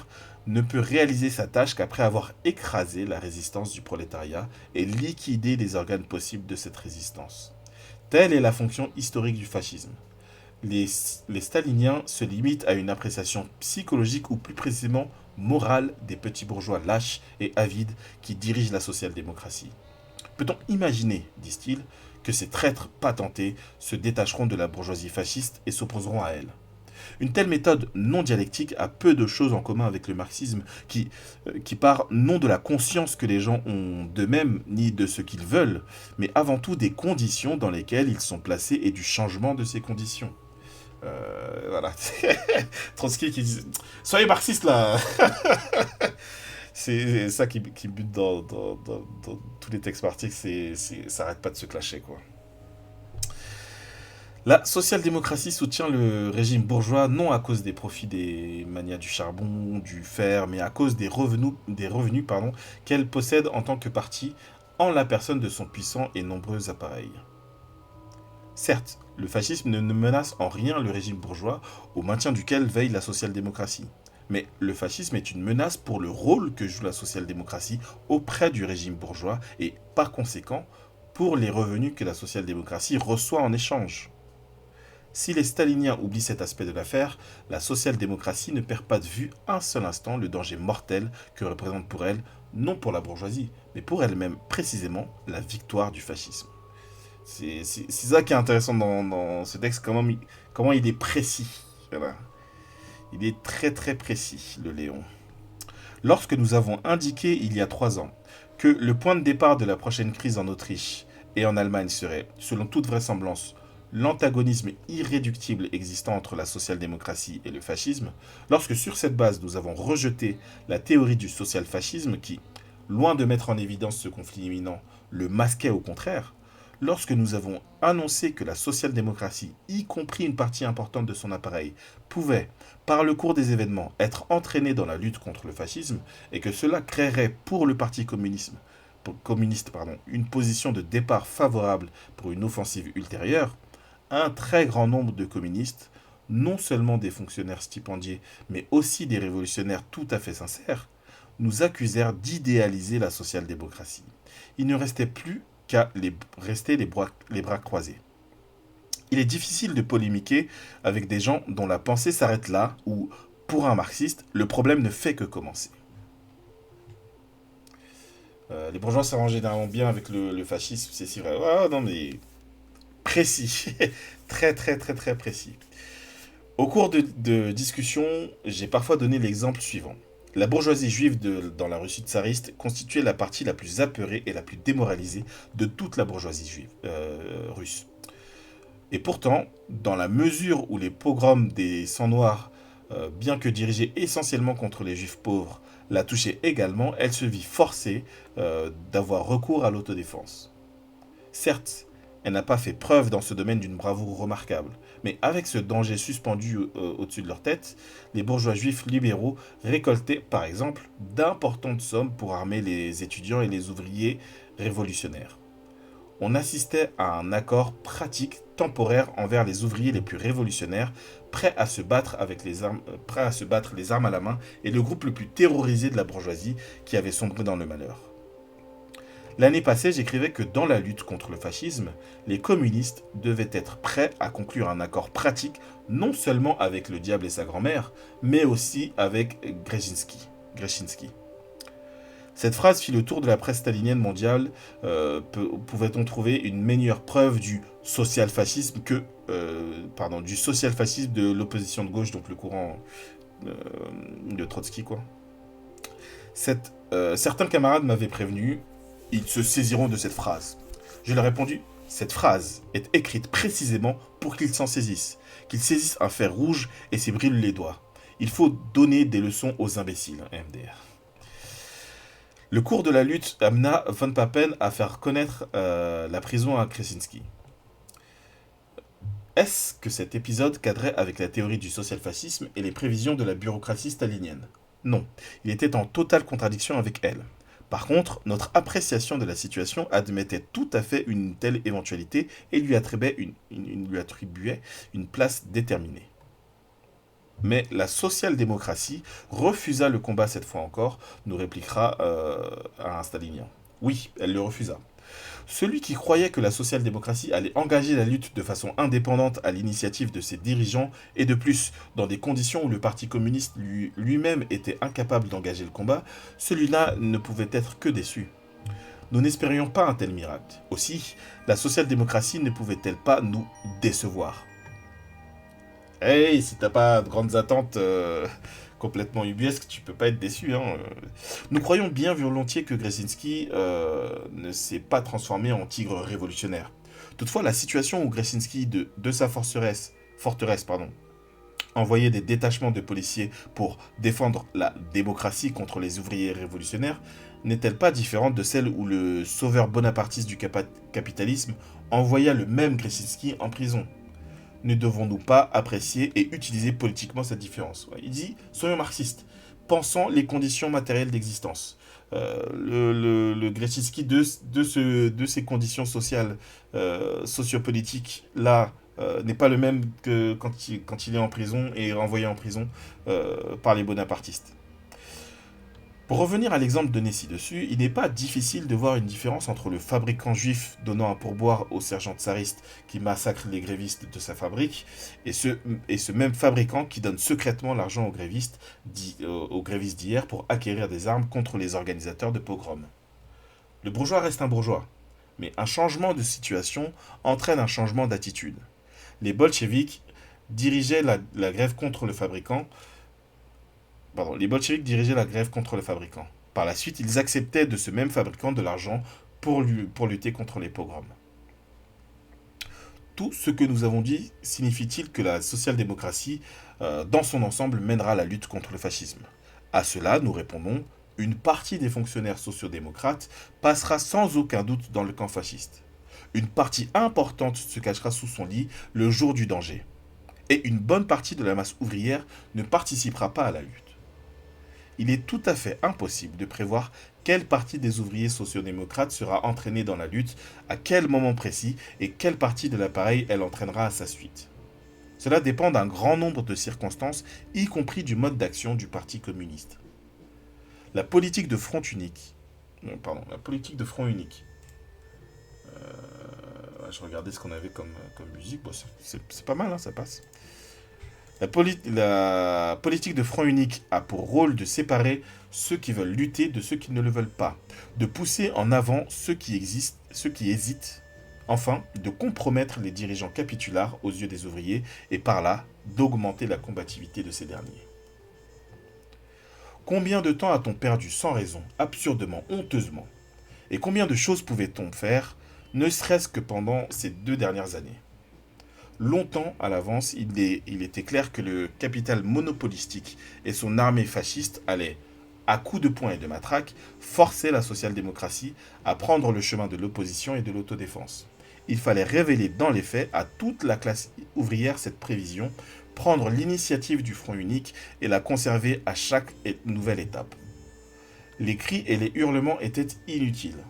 ne peut réaliser sa tâche qu'après avoir écrasé la résistance du prolétariat et liquidé les organes possibles de cette résistance. Telle est la fonction historique du fascisme. les, les staliniens se limitent à une appréciation psychologique ou plus précisément morale des petits bourgeois lâches et avides qui dirigent la social-démocratie. Peut-on imaginer, disent-ils, que ces traîtres patentés se détacheront de la bourgeoisie fasciste et s'opposeront à elle? Une telle méthode non dialectique a peu de choses en commun avec le marxisme qui part non de la conscience que les gens ont d'eux-mêmes ni de ce qu'ils veulent, mais avant tout des conditions dans lesquelles ils sont placés et du changement de ces conditions. Voilà. Trotsky qui dit soyez marxiste là. C'est ça qui bute dans tous les textes marxistes, ça arrête pas de se clasher quoi. La social-démocratie soutient le régime bourgeois non à cause des profits des manias du charbon, du fer, mais à cause des revenus qu'elle possède en tant que parti en la personne de son puissant et nombreux appareils. Certes, le fascisme ne menace en rien le régime bourgeois au maintien duquel veille la social-démocratie. Mais le fascisme est une menace pour le rôle que joue la social-démocratie auprès du régime bourgeois et, par conséquent, pour les revenus que la social-démocratie reçoit en échange. Si les staliniens oublient cet aspect de l'affaire, la social-démocratie ne perd pas de vue un seul instant le danger mortel que représente pour elle, non pour la bourgeoisie, mais pour elle-même précisément, la victoire du fascisme. C'est ça qui est intéressant dans ce texte, comment il est précis. Voilà. Il est très très précis, le Léon. Lorsque nous avons indiqué il y a 3 ans que le point de départ de la prochaine crise en Autriche et en Allemagne serait, selon toute vraisemblance, l'antagonisme irréductible existant entre la social-démocratie et le fascisme, lorsque sur cette base nous avons rejeté la théorie du social-fascisme qui, loin de mettre en évidence ce conflit imminent, le masquait au contraire, lorsque nous avons annoncé que la social-démocratie, y compris une partie importante de son appareil, pouvait, par le cours des événements, être entraînée dans la lutte contre le fascisme, et que cela créerait pour le Parti communiste une position de départ favorable pour une offensive ultérieure, un très grand nombre de communistes, non seulement des fonctionnaires stipendiés, mais aussi des révolutionnaires tout à fait sincères, nous accusèrent d'idéaliser la social-démocratie. Il ne restait plus qu'à rester les bras croisés. Il est difficile de polémiquer avec des gens dont la pensée s'arrête là, où, pour un marxiste, le problème ne fait que commencer. Les bourgeois s'arrangent généralement bien avec le fascisme, c'est si vrai. Ah non mais précis, très très très très précis. Au cours de discussions, j'ai parfois donné l'exemple suivant. La bourgeoisie juive dans la Russie tsariste constituait la partie la plus apeurée et la plus démoralisée de toute la bourgeoisie juive russe. Et pourtant, dans la mesure où les pogroms des sangs-noirs, bien que dirigés essentiellement contre les juifs pauvres, la touchaient également, elle se vit forcée d'avoir recours à l'autodéfense. Certes, elle n'a pas fait preuve dans ce domaine d'une bravoure remarquable, mais avec ce danger suspendu au-dessus de leur tête, les bourgeois juifs libéraux récoltaient, par exemple, d'importantes sommes pour armer les étudiants et les ouvriers révolutionnaires. On assistait à un accord pratique temporaire envers les ouvriers les plus révolutionnaires, prêts à se battre les armes à la main, et le groupe le plus terrorisé de la bourgeoisie qui avait sombré dans le malheur. L'année passée, j'écrivais que dans la lutte contre le fascisme, les communistes devaient être prêts à conclure un accord pratique non seulement avec le diable et sa grand-mère, mais aussi avec Greszinski. Cette phrase fit le tour de la presse stalinienne mondiale. Pouvait-on trouver une meilleure preuve du social-fascisme du social-fascisme de l'opposition de gauche, donc le courant de Trotsky, quoi. Certains camarades m'avaient prévenu, ils se saisiront de cette phrase. Je leur ai répondu, cette phrase est écrite précisément pour qu'ils s'en saisissent, qu'ils saisissent un fer rouge et s'y brûlent les doigts. Il faut donner des leçons aux imbéciles, MDR. Le cours de la lutte amena von Papen à faire connaître la prison à Greszinski. Est-ce que cet épisode cadrait avec la théorie du social-fascisme et les prévisions de la bureaucratie stalinienne? Non, il était en totale contradiction avec elle. Par contre, notre appréciation de la situation admettait tout à fait une telle éventualité et lui attribuait une place déterminée. Mais la social-démocratie refusa le combat cette fois encore, nous répliquera un stalinien. Oui, elle le refusa. Celui qui croyait que la social-démocratie allait engager la lutte de façon indépendante à l'initiative de ses dirigeants, et de plus, dans des conditions où le Parti communiste lui-même était incapable d'engager le combat, celui-là ne pouvait être que déçu. Nous n'espérions pas un tel miracle. Aussi, la social-démocratie ne pouvait-elle pas nous décevoir? Hey, si t'as pas de grandes attentes complètement ubuesques, tu peux pas être déçu. Hein. Nous croyons bien volontiers que Grzinski ne s'est pas transformé en tigre révolutionnaire. Toutefois, la situation où Grzinski, de sa forteresse, envoyait des détachements de policiers pour défendre la démocratie contre les ouvriers révolutionnaires n'est-elle pas différente de celle où le sauveur bonapartiste du capitalisme envoya le même Grzinski en prison? Ne devons-nous pas apprécier et utiliser politiquement cette différence? Il dit, soyons marxistes, pensons les conditions matérielles d'existence. Le Grzinski de ces conditions sociales, sociopolitiques, là, n'est pas le même que quand il est en prison et renvoyé en prison par les bonapartistes. Pour revenir à l'exemple donné ci-dessus, il n'est pas difficile de voir une différence entre le fabricant juif donnant un pourboire au sergent tsariste qui massacre les grévistes de sa fabrique et ce même fabricant qui donne secrètement l'argent aux grévistes d'hier pour acquérir des armes contre les organisateurs de pogroms. Le bourgeois reste un bourgeois, mais un changement de situation entraîne un changement d'attitude. Les bolcheviks dirigeaient la grève contre le fabricant. Les bolcheviks dirigeaient la grève contre le fabricant. Par la suite, ils acceptaient de ce même fabricant de l'argent pour lutter contre les pogroms. Tout ce que nous avons dit signifie-t-il que la social-démocratie, dans son ensemble, mènera la lutte contre le fascisme? À cela, nous répondons, une partie des fonctionnaires sociodémocrates passera sans aucun doute dans le camp fasciste. Une partie importante se cachera sous son lit le jour du danger. Et une bonne partie de la masse ouvrière ne participera pas à la lutte. Il est tout à fait impossible de prévoir quelle partie des ouvriers sociodémocrates sera entraînée dans la lutte, à quel moment précis, et quelle partie de l'appareil elle entraînera à sa suite. Cela dépend d'un grand nombre de circonstances, y compris du mode d'action du Parti communiste. La politique de front unique. Je regardais ce qu'on avait comme musique. Bon, c'est pas mal, hein, ça passe. La politique de front unique a pour rôle de séparer ceux qui veulent lutter de ceux qui ne le veulent pas, de pousser en avant ceux qui hésitent, enfin, de compromettre les dirigeants capitulars aux yeux des ouvriers et par là, d'augmenter la combativité de ces derniers. Combien de temps a-t-on perdu sans raison, absurdement, honteusement? Et combien de choses pouvait-on faire, ne serait-ce que pendant ces 2 dernières années? Longtemps à l'avance, il était clair que le capital monopolistique et son armée fasciste allaient, à coups de poing et de matraque, forcer la social-démocratie à prendre le chemin de l'opposition et de l'autodéfense. Il fallait révéler dans les faits à toute la classe ouvrière cette prévision, prendre l'initiative du front unique et la conserver à chaque nouvelle étape. Les cris et les hurlements étaient inutiles.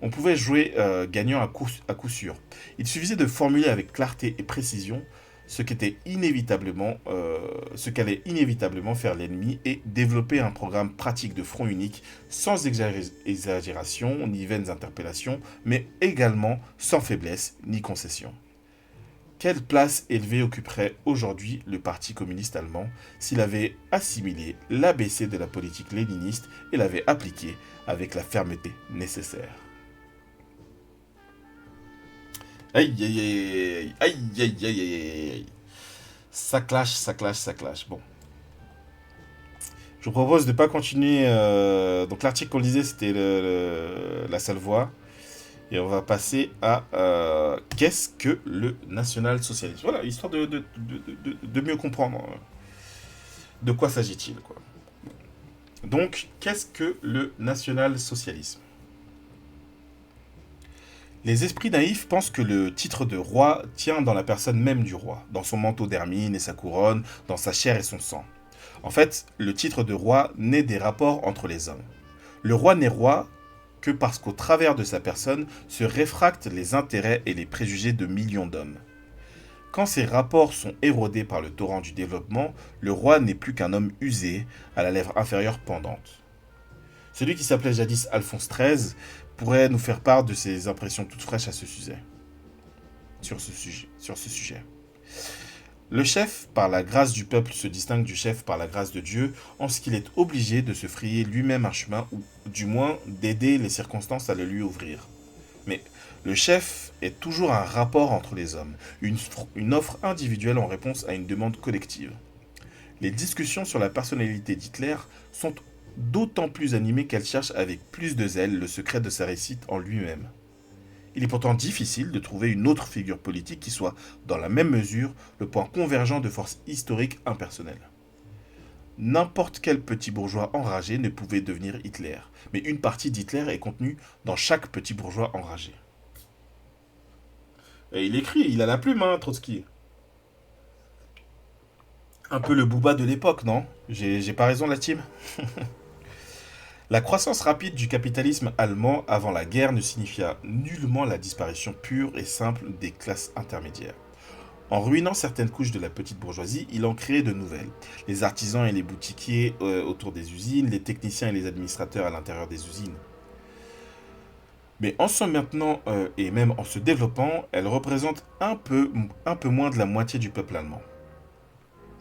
On pouvait jouer gagnant à coup sûr. Il suffisait de formuler avec clarté et précision ce qu'allait inévitablement faire l'ennemi et développer un programme pratique de front unique sans exagération ni vaines interpellations, mais également sans faiblesse ni concession. Quelle place élevée occuperait aujourd'hui le Parti communiste allemand s'il avait assimilé l'ABC de la politique léniniste et l'avait appliqué avec la fermeté nécessaire? Aïe, aïe, aïe, aïe, aïe, aïe, aïe, aïe. Ça clash. Bon. Je vous propose de ne pas continuer. Donc l'article qu'on lisait, c'était la seule voix. Et on va passer à qu'est-ce que le national-socialisme? Voilà, histoire de mieux comprendre de quoi s'agit-il, quoi. Donc, qu'est-ce que le national-socialisme? Les esprits naïfs pensent que le titre de roi tient dans la personne même du roi, dans son manteau d'hermine et sa couronne, dans sa chair et son sang. En fait, le titre de roi naît des rapports entre les hommes. Le roi n'est roi que parce qu'au travers de sa personne se réfractent les intérêts et les préjugés de millions d'hommes. Quand ces rapports sont érodés par le torrent du développement, le roi n'est plus qu'un homme usé, à la lèvre inférieure pendante. Celui qui s'appelait jadis Alphonse XIII pourrait nous faire part de ses impressions toutes fraîches à ce sujet. Sur ce sujet. Le chef, par la grâce du peuple, se distingue du chef par la grâce de Dieu, en ce qu'il est obligé de se frayer lui-même un chemin, ou du moins d'aider les circonstances à le lui ouvrir. Mais le chef est toujours un rapport entre les hommes, une offre individuelle en réponse à une demande collective. Les discussions sur la personnalité d'Hitler sont d'autant plus animées qu'elles cherchent avec plus de zèle le secret de sa réussite en lui-même. Il est pourtant difficile de trouver une autre figure politique qui soit, dans la même mesure, le point convergent de forces historiques impersonnelles. N'importe quel petit bourgeois enragé ne pouvait devenir Hitler, mais une partie d'Hitler est contenue dans chaque petit bourgeois enragé. Et il écrit, il a la plume, hein, Trotsky. Un peu le Booba de l'époque, non? J'ai pas raison, la team? La croissance rapide du capitalisme allemand avant la guerre ne signifia nullement la disparition pure et simple des classes intermédiaires. En ruinant certaines couches de la petite bourgeoisie, il en créait de nouvelles. Les artisans et les boutiquiers autour des usines, les techniciens et les administrateurs à l'intérieur des usines. Mais en se maintenant et même en se développant, elle représente un peu moins de la moitié du peuple allemand.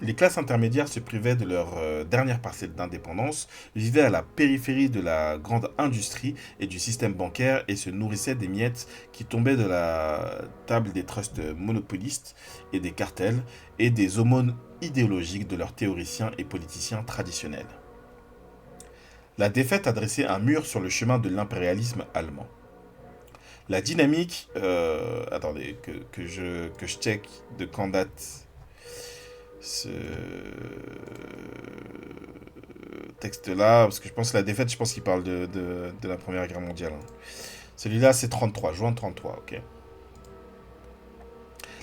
Les classes intermédiaires se privaient de leur dernière parcelle d'indépendance, vivaient à la périphérie de la grande industrie et du système bancaire et se nourrissaient des miettes qui tombaient de la table des trusts monopolistes et des cartels et des aumônes idéologiques de leurs théoriciens et politiciens traditionnels. La défaite a dressé un mur sur le chemin de l'impérialisme allemand. La dynamique, attendez, que je check de quand date ce texte-là, parce que je pense que la défaite, je pense qu'il parle de la Première Guerre mondiale. Hein. Celui-là, c'est 33, juin 33, ok.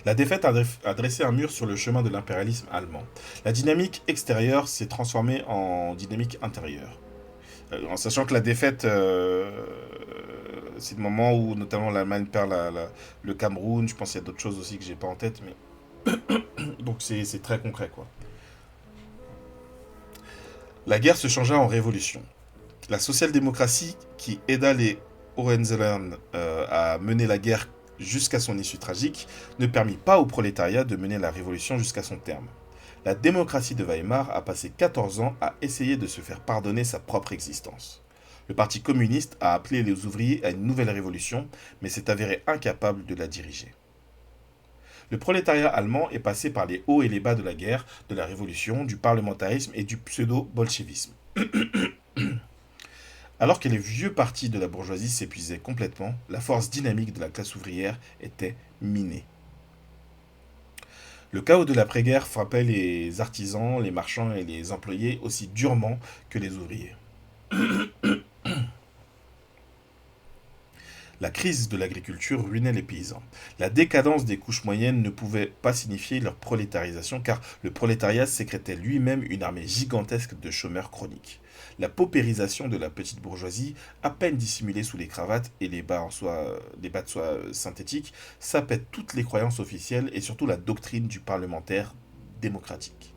La défaite a dressé un mur sur le chemin de l'impérialisme allemand. La dynamique extérieure s'est transformée en dynamique intérieure. En sachant que la défaite, c'est le moment où notamment l'Allemagne perd le Cameroun. Je pense qu'il y a d'autres choses aussi que j'ai pas en tête, mais donc c'est très concret, quoi. La guerre se changea en révolution. La social-démocratie, qui aida les Hohenzollern à mener la guerre jusqu'à son issue tragique, ne permit pas au prolétariat de mener la révolution jusqu'à son terme. La démocratie de Weimar a passé 14 ans à essayer de se faire pardonner sa propre existence. Le Parti communiste a appelé les ouvriers à une nouvelle révolution, mais s'est avéré incapable de la diriger. Le prolétariat allemand est passé par les hauts et les bas de la guerre, de la révolution, du parlementarisme et du pseudo-bolchevisme. Alors que les vieux partis de la bourgeoisie s'épuisaient complètement, la force dynamique de la classe ouvrière était minée. Le chaos de l'après-guerre frappait les artisans, les marchands et les employés aussi durement que les ouvriers. La crise de l'agriculture ruinait les paysans. La décadence des couches moyennes ne pouvait pas signifier leur prolétarisation car le prolétariat sécrétait lui-même une armée gigantesque de chômeurs chroniques. La paupérisation de la petite bourgeoisie, à peine dissimulée sous les cravates et les bas de soie synthétiques, sapait toutes les croyances officielles et surtout la doctrine du parlementaire démocratique.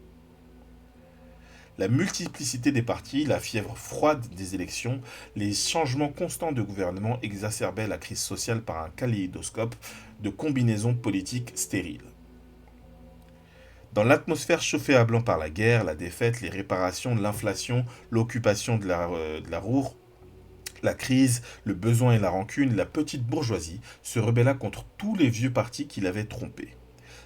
La multiplicité des partis, la fièvre froide des élections, les changements constants de gouvernement exacerbaient la crise sociale par un kaléidoscope de combinaisons politiques stériles. Dans l'atmosphère chauffée à blanc par la guerre, la défaite, les réparations, l'inflation, l'occupation de la Ruhr, la crise, le besoin et la rancune, la petite bourgeoisie se rebella contre tous les vieux partis qui l'avaient trompée.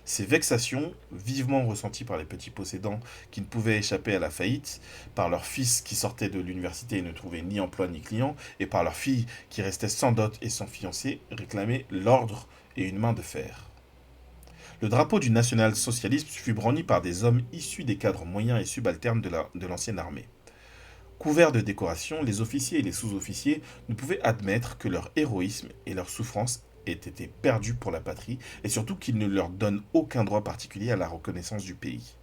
Ces vexations, vivement ressenties par les petits possédants qui ne pouvaient échapper à la faillite, par leurs fils qui sortaient de l'université et ne trouvaient ni emploi ni clients, et par leurs filles qui restaient sans dot et sans fiancé, réclamaient l'ordre et une main de fer. Le drapeau du national-socialisme fut brandi par des hommes issus des cadres moyens et subalternes de l'ancienne armée. Couverts de décorations, les officiers et les sous-officiers ne pouvaient admettre que leur héroïsme et leur souffrance aient été perdus pour la patrie et surtout qu'ils ne leur donnent aucun droit particulier à la reconnaissance du pays.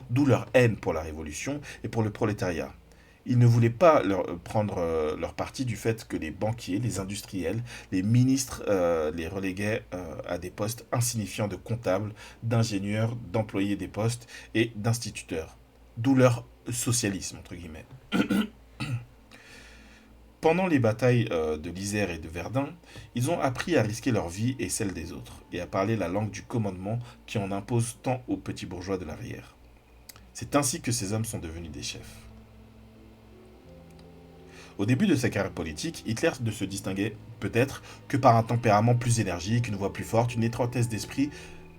D'où leur haine pour la révolution et pour le prolétariat. Ils ne voulaient pas prendre leur parti du fait que les banquiers, les industriels, les ministres les reléguaient à des postes insignifiants de comptables, d'ingénieurs, d'employés des postes et d'instituteurs. D'où leur socialisme, entre guillemets. Pendant les batailles de l'Isère et de Verdun, ils ont appris à risquer leur vie et celle des autres, et à parler la langue du commandement qui en impose tant aux petits bourgeois de l'arrière. C'est ainsi que ces hommes sont devenus des chefs. Au début de sa carrière politique, Hitler ne se distinguait peut-être que par un tempérament plus énergique, une voix plus forte, une étroitesse d'esprit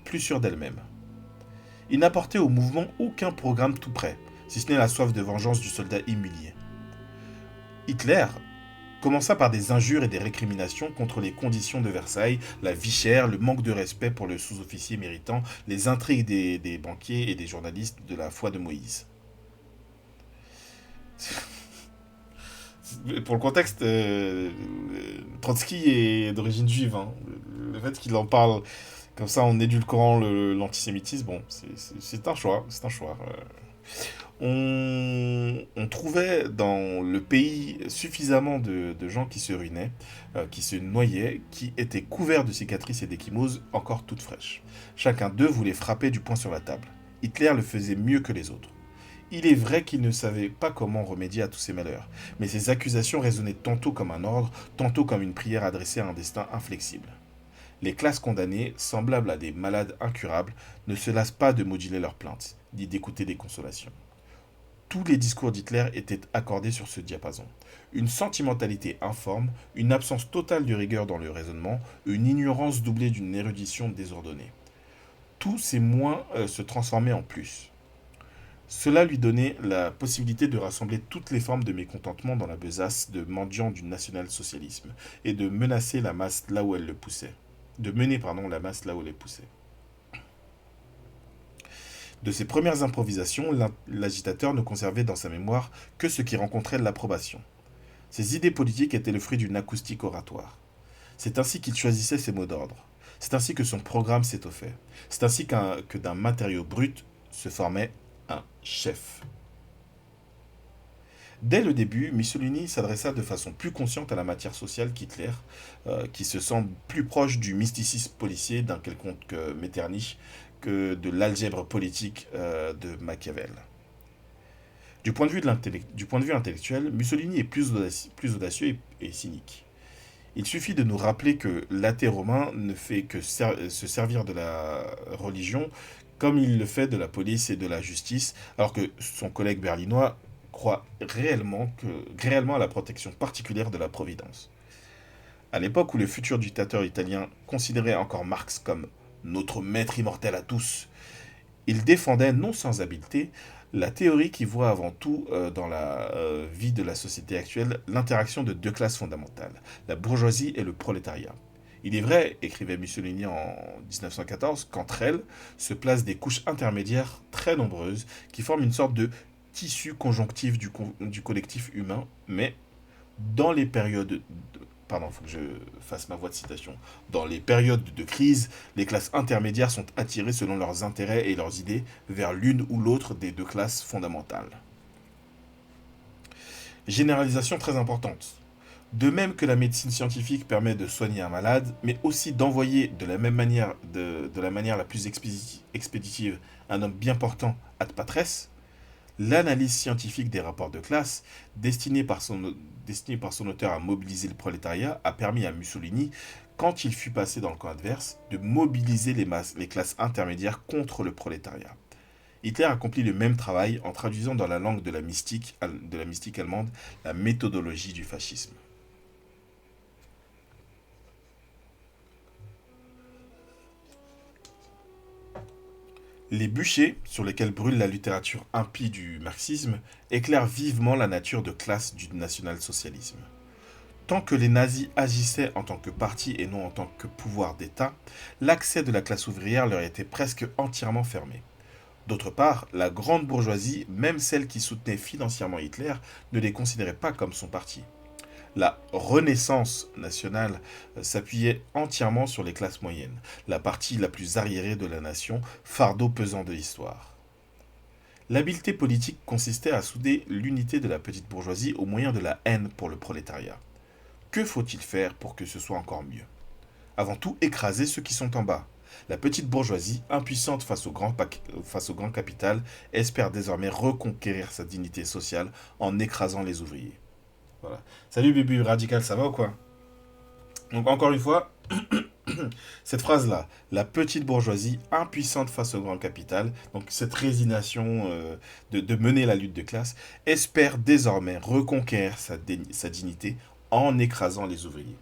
plus sûre d'elle-même. Il n'apportait au mouvement aucun programme tout prêt, si ce n'est la soif de vengeance du soldat humilié. Hitler commença par des injures et des récriminations contre les conditions de Versailles, la vie chère, le manque de respect pour le sous-officier méritant, les intrigues des banquiers et des journalistes de la foi de Moïse. Pour le contexte, Trotsky est d'origine juive. Hein. Le fait qu'il en parle comme ça en édulcorant l'antisémitisme, bon, c'est un choix. C'est un choix. On trouvait dans le pays suffisamment de gens qui se ruinaient, qui se noyaient, qui étaient couverts de cicatrices et d'échymoses encore toutes fraîches. Chacun d'eux voulait frapper du poing sur la table. Hitler le faisait mieux que les autres. Il est vrai qu'il ne savait pas comment remédier à tous ces malheurs, mais ses accusations résonnaient tantôt comme un ordre, tantôt comme une prière adressée à un destin inflexible. Les classes condamnées, semblables à des malades incurables, ne se lassent pas de moduler leurs plaintes, ni d'écouter des consolations. Tous les discours d'Hitler étaient accordés sur ce diapason. Une sentimentalité informe, une absence totale de rigueur dans le raisonnement, une ignorance doublée d'une érudition désordonnée. Tous ces moins se transformaient en plus. Cela lui donnait la possibilité de rassembler toutes les formes de mécontentement dans la besace de mendiant du national-socialisme et de menacer la masse là où elle le poussait. De mener, la masse là où elle le poussait. De ses premières improvisations, l'agitateur ne conservait dans sa mémoire que ce qui rencontrait l'approbation. Ses idées politiques étaient le fruit d'une acoustique oratoire. C'est ainsi qu'il choisissait ses mots d'ordre. C'est ainsi que son programme s'étoffait. C'est ainsi que d'un matériau brut se formait un chef. Dès le début, Mussolini s'adressa de façon plus consciente à la matière sociale qu'Hitler, qui se semble plus proche du mysticisme policier d'un quelconque Metternich que de l'algèbre politique de Machiavel. Du point de vue intellectuel, Mussolini est plus audacieux et cynique. Il suffit de nous rappeler que l'athée romain ne fait que se servir de la religion comme il le fait de la police et de la justice, alors que son collègue berlinois croit réellement à la protection particulière de la Providence. À l'époque où le futur dictateur italien considérait encore Marx comme notre maître immortel à tous, il défendait, non sans habileté, la théorie qui voit avant tout dans la vie de la société actuelle l'interaction de deux classes fondamentales, la bourgeoisie et le prolétariat. Il est vrai, écrivait Mussolini en 1914, qu'entre elles se placent des couches intermédiaires très nombreuses qui forment une sorte de tissu conjonctif du collectif humain, mais dans les périodes faut que je fasse ma voix de citation. Dans les périodes de crise, les classes intermédiaires sont attirées selon leurs intérêts et leurs idées vers l'une ou l'autre des deux classes fondamentales. Généralisation très importante. De même que la médecine scientifique permet de soigner un malade, mais aussi d'envoyer de la manière la plus expéditive un homme bien portant ad patres, l'analyse scientifique des rapports de classe, destinée par son auteur à mobiliser le prolétariat, a permis à Mussolini, quand il fut passé dans le camp adverse, de mobiliser les classes intermédiaires contre le prolétariat. Hitler accomplit le même travail en traduisant dans la langue de la mystique allemande la méthodologie du fascisme. Les bûchers, sur lesquels brûle la littérature impie du marxisme, éclairent vivement la nature de classe du national-socialisme. Tant que les nazis agissaient en tant que parti et non en tant que pouvoir d'État, l'accès de la classe ouvrière leur était presque entièrement fermé. D'autre part, la grande bourgeoisie, même celle qui soutenait financièrement Hitler, ne les considérait pas comme son parti. La Renaissance nationale s'appuyait entièrement sur les classes moyennes, la partie la plus arriérée de la nation, fardeau pesant de l'histoire. L'habileté politique consistait à souder l'unité de la petite bourgeoisie au moyen de la haine pour le prolétariat. Que faut-il faire pour que ce soit encore mieux ? Avant tout, écraser ceux qui sont en bas. La petite bourgeoisie, impuissante face au grand capital, espère désormais reconquérir sa dignité sociale en écrasant les ouvriers. Voilà. Salut Bibi Radical, ça va ou quoi? Donc encore une fois, cette phrase-là, la petite bourgeoisie impuissante face au grand capital, donc cette résignation de mener la lutte de classe, espère désormais reconquérir sa dignité en écrasant les ouvriers.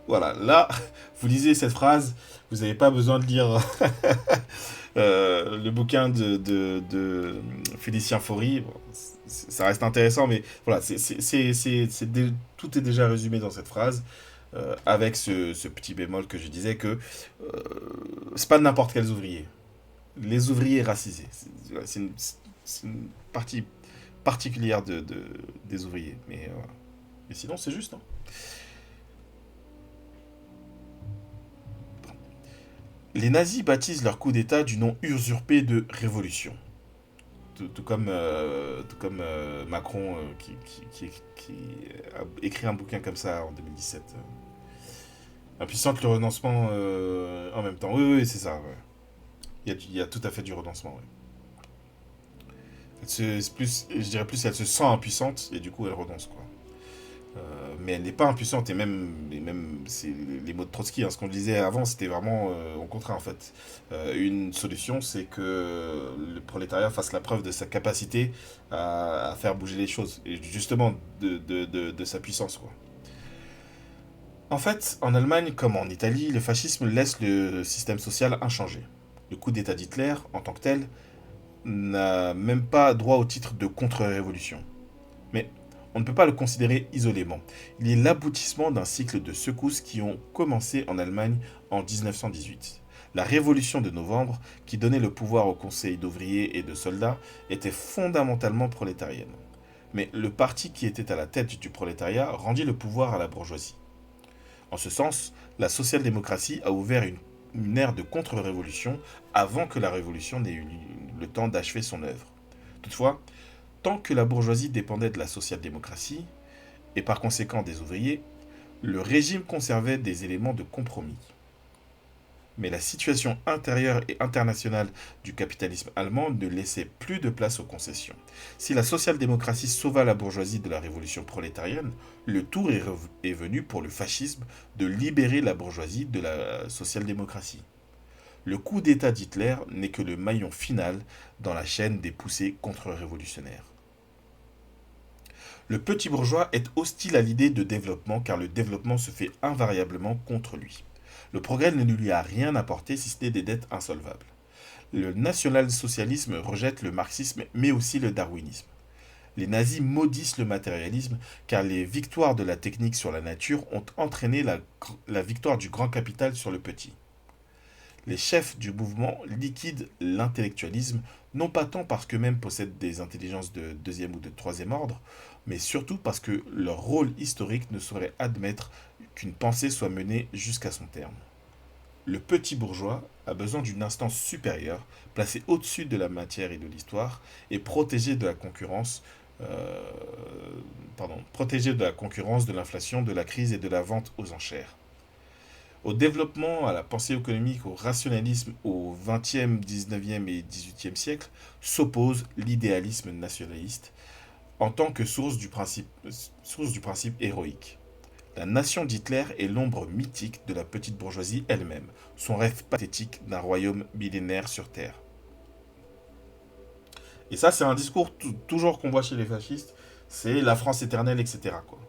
Voilà, là, vous lisez cette phrase, vous n'avez pas besoin de lire le bouquin de Félicien Faury. Bon, ça reste intéressant, mais voilà, tout est déjà résumé dans cette phrase. Avec ce petit bémol que je disais que c'est pas n'importe quels ouvriers. Les ouvriers racisés. C'est une partie particulière des ouvriers. Mais sinon, c'est juste. Hein. Les nazis baptisent leur coup d'État du nom usurpé de révolution. Tout comme Macron qui a écrit un bouquin comme ça en 2017. Impuissante le renoncement en même temps. Oui, oui, c'est ça. Ouais. Il y a tout à fait du renoncement. Ouais. Je dirais plus, elle se sent impuissante et du coup elle renonce quoi. Mais elle n'est pas impuissante et même c'est les mots de Trotsky. Hein, ce qu'on disait avant, c'était vraiment au contraire en fait. Une solution, c'est que le prolétariat fasse la preuve de sa capacité à faire bouger les choses et justement de sa puissance quoi. En fait, en Allemagne comme en Italie, le fascisme laisse le système social inchangé. Le coup d'État d'Hitler, en tant que tel, n'a même pas droit au titre de contre-révolution. Mais on ne peut pas le considérer isolément. Il est l'aboutissement d'un cycle de secousses qui ont commencé en Allemagne en 1918. La révolution de novembre, qui donnait le pouvoir au conseil d'ouvriers et de soldats, était fondamentalement prolétarienne. Mais le parti qui était à la tête du prolétariat rendit le pouvoir à la bourgeoisie. En ce sens, la social-démocratie a ouvert une ère de contre-révolution avant que la révolution n'ait eu le temps d'achever son œuvre. Toutefois, tant que la bourgeoisie dépendait de la social-démocratie, et par conséquent des ouvriers, le régime conservait des éléments de compromis. Mais la situation intérieure et internationale du capitalisme allemand ne laissait plus de place aux concessions. Si la social-démocratie sauva la bourgeoisie de la révolution prolétarienne, le tour est venu pour le fascisme de libérer la bourgeoisie de la social-démocratie. Le coup d'État d'Hitler n'est que le maillon final dans la chaîne des poussées contre-révolutionnaires. Le petit bourgeois est hostile à l'idée de développement car le développement se fait invariablement contre lui. Le progrès ne lui a rien apporté si ce n'est des dettes insolvables. Le national-socialisme rejette le marxisme mais aussi le darwinisme. Les nazis maudissent le matérialisme car les victoires de la technique sur la nature ont entraîné la victoire du grand capital sur le petit. Les chefs du mouvement liquident l'intellectualisme, non pas tant parce qu'eux-mêmes possèdent des intelligences de deuxième ou de troisième ordre, mais surtout parce que leur rôle historique ne saurait admettre qu'une pensée soit menée jusqu'à son terme. Le petit bourgeois a besoin d'une instance supérieure, placée au-dessus de la matière et de l'histoire, et euh, protégée de la concurrence, de l'inflation, de la crise et de la vente aux enchères. Au développement, à la pensée économique, au rationalisme au XXe, XIXe et XVIIIe siècle s'oppose l'idéalisme nationaliste en tant que source du principe héroïque. La nation d'Hitler est l'ombre mythique de la petite bourgeoisie elle-même, son rêve pathétique d'un royaume millénaire sur Terre. Et ça, c'est un discours toujours qu'on voit chez les fascistes, c'est la France éternelle, etc. Quoi.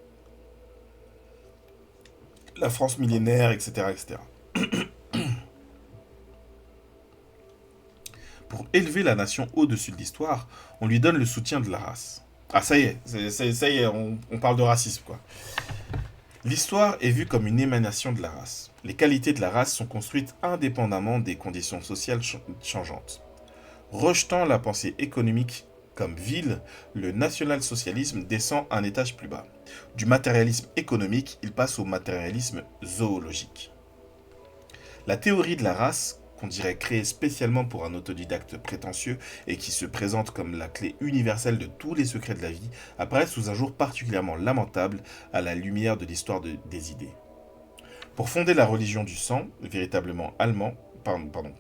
La France millénaire, etc. etc. Pour élever la nation au-dessus de l'histoire, on lui donne le soutien de la race. Ah, ça y est, ça y est, on parle de racisme, quoi. L'histoire est vue comme une émanation de la race. Les qualités de la race sont construites indépendamment des conditions sociales changeantes. Rejetant la pensée économique comme vile, le national-socialisme descend un étage plus bas. Du matérialisme économique, il passe au matérialisme zoologique. La théorie de la race, qu'on dirait créée spécialement pour un autodidacte prétentieux et qui se présente comme la clé universelle de tous les secrets de la vie, apparaît sous un jour particulièrement lamentable à la lumière de l'histoire des idées. Pour fonder la religion du sang, véritablement allemand,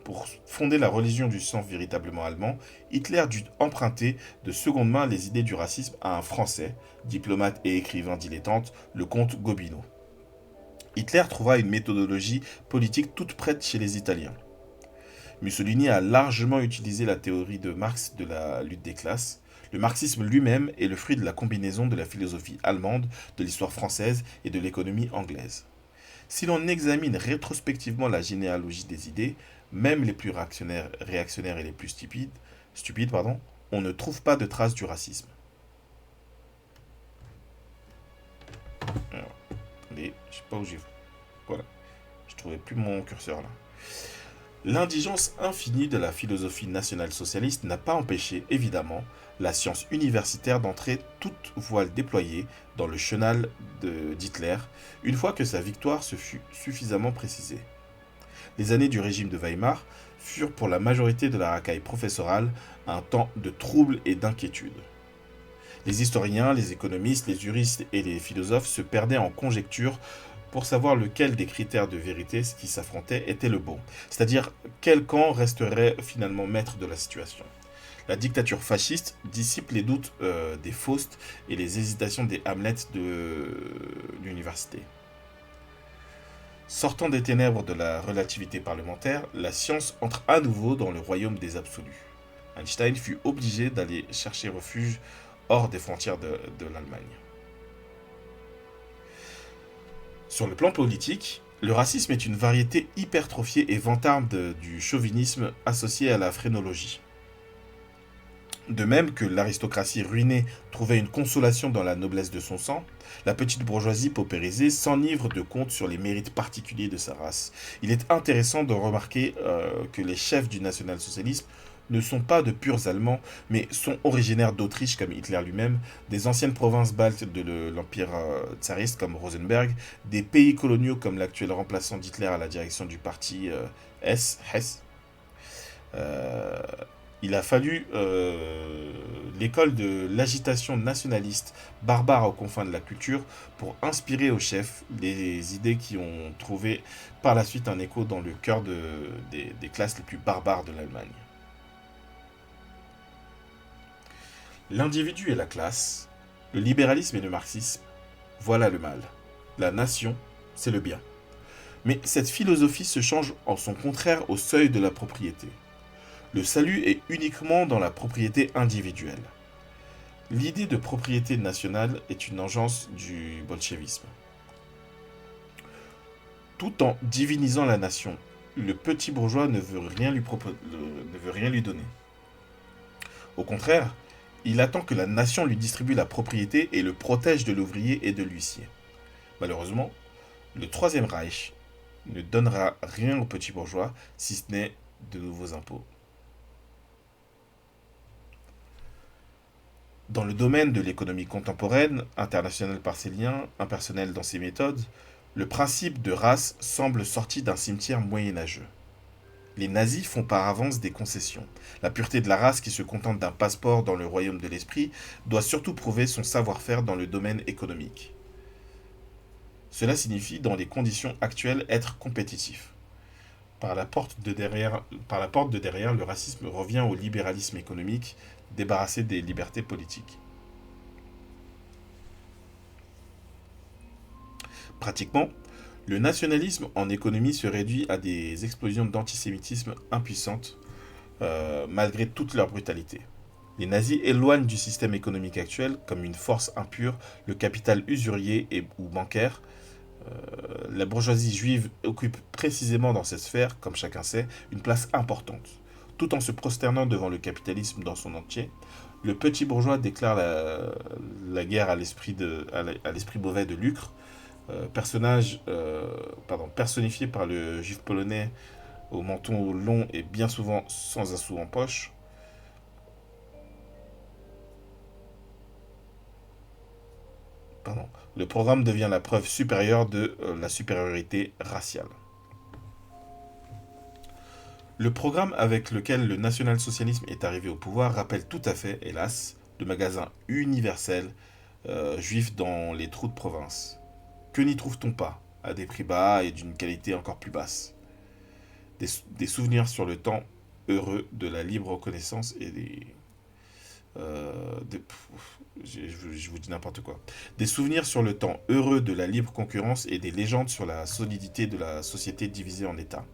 pour fonder la religion du sang véritablement allemand, Hitler dut emprunter de seconde main les idées du racisme à un Français, diplomate et écrivain dilettante, le comte Gobineau. Hitler trouva une méthodologie politique toute prête chez les Italiens. Mussolini a largement utilisé la théorie de Marx de la lutte des classes. Le marxisme lui-même est le fruit de la combinaison de la philosophie allemande, de l'histoire française et de l'économie anglaise. Si l'on examine rétrospectivement la généalogie des idées, même les plus réactionnaires et les plus stupides, on ne trouve pas de traces du racisme. Alors, attendez, je sais pas où j'ai... Voilà, je trouvais plus mon curseur là. L'indigence infinie de la philosophie nationale-socialiste n'a pas empêché, évidemment, la science universitaire d'entrer toute voile déployée dans le chenal d'Hitler, une fois que sa victoire se fut suffisamment précisée. Les années du régime de Weimar furent pour la majorité de la racaille professorale un temps de trouble et d'inquiétude. Les historiens, les économistes, les juristes et les philosophes se perdaient en conjectures pour savoir lequel des critères de vérité qui s'affrontaient était le bon, c'est-à-dire quel camp resterait finalement maître de la situation. La dictature fasciste dissipe les doutes des Faust et les hésitations des Hamlet de l'université. Sortant des ténèbres de la relativité parlementaire, la science entre à nouveau dans le royaume des absolus. Einstein fut obligé d'aller chercher refuge hors des frontières de l'Allemagne. Sur le plan politique, le racisme est une variété hypertrophiée et vantarde du chauvinisme associé à la phrénologie. De même que l'aristocratie ruinée trouvait une consolation dans la noblesse de son sang, la petite bourgeoisie paupérisée s'enivre de contes sur les mérites particuliers de sa race. Il est intéressant de remarquer que les chefs du national-socialisme ne sont pas de purs Allemands, mais sont originaires d'Autriche comme Hitler lui-même, des anciennes provinces baltes de l'Empire tsariste comme Rosenberg, des pays coloniaux comme l'actuel remplaçant d'Hitler à la direction du parti Hess. Il a fallu l'école de l'agitation nationaliste barbare aux confins de la culture pour inspirer aux chefs les idées qui ont trouvé par la suite un écho dans le cœur des classes les plus barbares de l'Allemagne. L'individu et la classe, le libéralisme et le marxisme, voilà le mal. La nation, c'est le bien. Mais cette philosophie se change en son contraire au seuil de la propriété. Le salut est uniquement dans la propriété individuelle. L'idée de propriété nationale est une engeance du bolchevisme. Tout en divinisant la nation, le petit bourgeois ne veut rien lui donner. Au contraire, il attend que la nation lui distribue la propriété et le protège de l'ouvrier et de l'huissier. Malheureusement, le Troisième Reich ne donnera rien aux petits bourgeois si ce n'est de nouveaux impôts. Dans le domaine de l'économie contemporaine, internationale par ses liens, impersonnelle dans ses méthodes, le principe de race semble sorti d'un cimetière moyenâgeux. Les nazis font par avance des concessions. La pureté de la race qui se contente d'un passeport dans le royaume de l'esprit doit surtout prouver son savoir-faire dans le domaine économique. Cela signifie, dans les conditions actuelles, être compétitif. Par la porte de derrière, le racisme revient au libéralisme économique, débarrassé des libertés politiques. Pratiquement, le nationalisme en économie se réduit à des explosions d'antisémitisme impuissantes, malgré toute leur brutalité. Les nazis éloignent du système économique actuel comme une force impure le capital usurier ou bancaire. La bourgeoisie juive occupe précisément dans cette sphère, comme chacun sait, une place importante. Tout en se prosternant devant le capitalisme dans son entier, le petit bourgeois déclare la guerre à l'esprit mauvais de lucre, personnifié par le juif polonais au menton long et bien souvent sans un sou en poche. Le programme devient la preuve supérieure de la supériorité raciale. Le programme avec lequel le national-socialisme est arrivé au pouvoir rappelle tout à fait, hélas, le magasin universel juif dans les trous de province. Que n'y trouve-t-on pas, à des prix bas et d'une qualité encore plus basse? des souvenirs sur le temps heureux de la libre reconnaissance et des... je vous dis n'importe quoi. Des souvenirs sur le temps heureux de la libre concurrence et des légendes sur la solidité de la société divisée en États.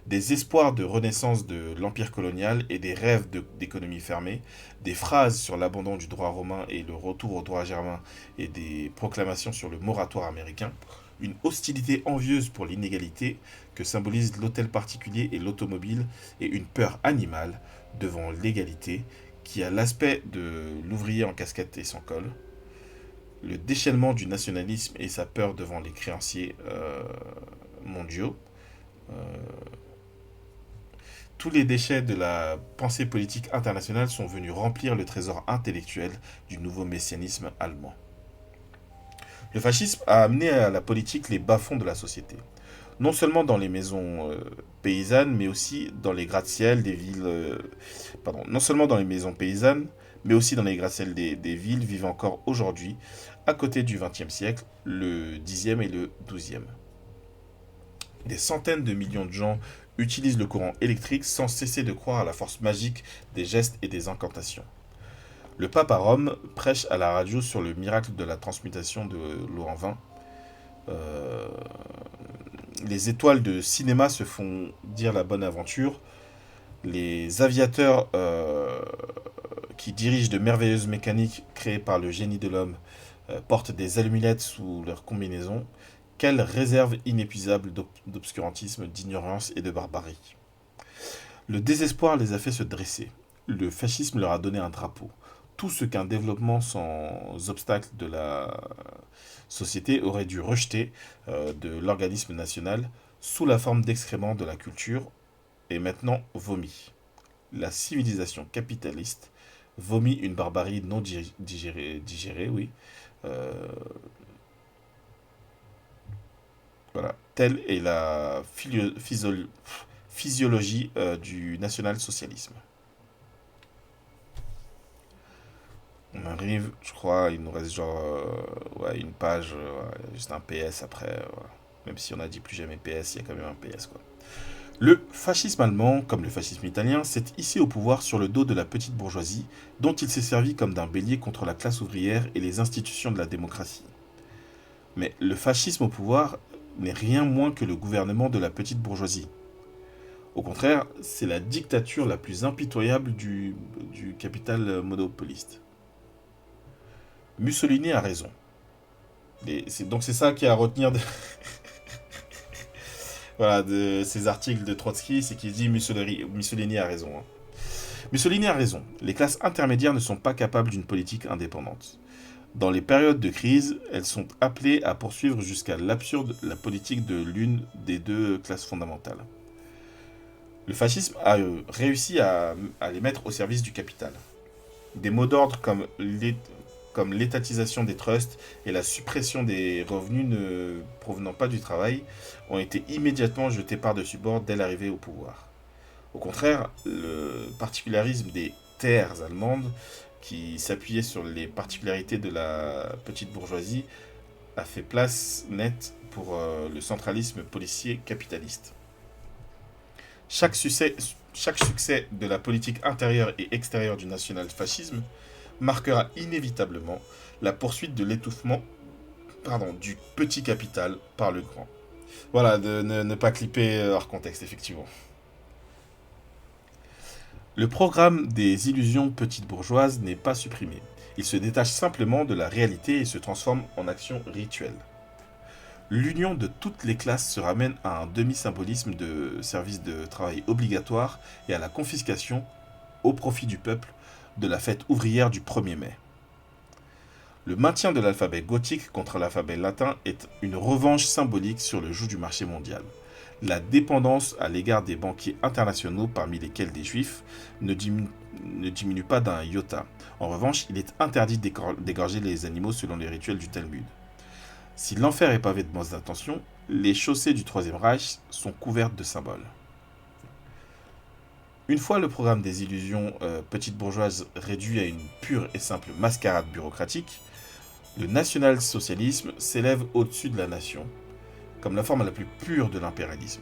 Des espoirs de renaissance de l'empire colonial et des rêves d'économie fermée, des phrases sur l'abandon du droit romain et le retour au droit germain et des proclamations sur le moratoire américain, une hostilité envieuse pour l'inégalité que symbolisent l'hôtel particulier et l'automobile et une peur animale devant l'égalité qui a l'aspect de l'ouvrier en casquette et sans col, le déchaînement du nationalisme et sa peur devant les créanciers mondiaux, euh, tous les déchets de la pensée politique internationale sont venus remplir le trésor intellectuel du nouveau messianisme allemand. Le fascisme a amené à la politique les bas-fonds de la société. Non seulement dans les maisons paysannes, mais aussi dans les gratte-ciel des villes... non seulement dans les maisons paysannes, mais aussi dans les gratte-ciel des villes vivent encore aujourd'hui, à côté du XXe siècle, le Xe et le XIIe. Des centaines de millions de gens utilisent le courant électrique sans cesser de croire à la force magique des gestes et des incantations. Le pape à Rome prêche à la radio sur le miracle de la transmutation de l'eau en vin. Les étoiles de cinéma se font dire la bonne aventure. Les aviateurs qui dirigent de merveilleuses mécaniques créées par le génie de l'homme portent des allumettes sous leur combinaison. Quelle réserve inépuisable d'obscurantisme, d'ignorance et de barbarie. Le désespoir les a fait se dresser. Le fascisme leur a donné un drapeau. Tout ce qu'un développement sans obstacle de la société aurait dû rejeter de l'organisme national sous la forme d'excréments de la culture est maintenant vomi. La civilisation capitaliste vomit une barbarie non digérée, oui. Voilà. Telle est la physiologie du national-socialisme. On arrive, je crois, il nous reste une page, juste un PS après. Voilà. Même si on a dit plus jamais PS, il y a quand même un PS, quoi. Le fascisme allemand, comme le fascisme italien, s'est hissé au pouvoir sur le dos de la petite bourgeoisie, dont il s'est servi comme d'un bélier contre la classe ouvrière et les institutions de la démocratie. Mais le fascisme au pouvoir n'est rien moins que le gouvernement de la petite bourgeoisie. Au contraire, c'est la dictature la plus impitoyable du capital monopoliste. Mussolini a raison. Donc c'est ça qu'il y a à retenir de ces articles de Trotsky, c'est qu'il dit Mussolini a raison. Hein. Mussolini a raison. Les classes intermédiaires ne sont pas capables d'une politique indépendante. Dans les périodes de crise, elles sont appelées à poursuivre jusqu'à l'absurde la politique de l'une des deux classes fondamentales. Le fascisme a réussi à les mettre au service du capital. Des mots d'ordre comme l'étatisation des trusts et la suppression des revenus ne provenant pas du travail ont été immédiatement jetés par-dessus bord dès l'arrivée au pouvoir. Au contraire, le particularisme des terres allemandes, qui s'appuyait sur les particularités de la petite bourgeoisie, a fait place nette pour le centralisme policier capitaliste. Chaque succès de la politique intérieure et extérieure du national-fascisme marquera inévitablement la poursuite de l'étouffement du petit capital par le grand. Voilà, de ne pas clipper hors contexte, effectivement. Le programme des illusions petites bourgeoises n'est pas supprimé. Il se détache simplement de la réalité et se transforme en action rituelle. L'union de toutes les classes se ramène à un demi-symbolisme de service de travail obligatoire et à la confiscation, au profit du peuple, de la fête ouvrière du 1er mai. Le maintien de l'alphabet gothique contre l'alphabet latin est une revanche symbolique sur le joug du marché mondial. La dépendance à l'égard des banquiers internationaux, parmi lesquels des juifs, ne diminue pas d'un iota. En revanche, il est interdit d'égorger les animaux selon les rituels du Talmud. Si l'enfer est pavé de bonnes intentions, les chaussées du Troisième Reich sont couvertes de symboles. Une fois le programme des illusions petites bourgeoises réduit à une pure et simple mascarade bureaucratique, le national-socialisme s'élève au-dessus de la nation, comme la forme la plus pure de l'impérialisme.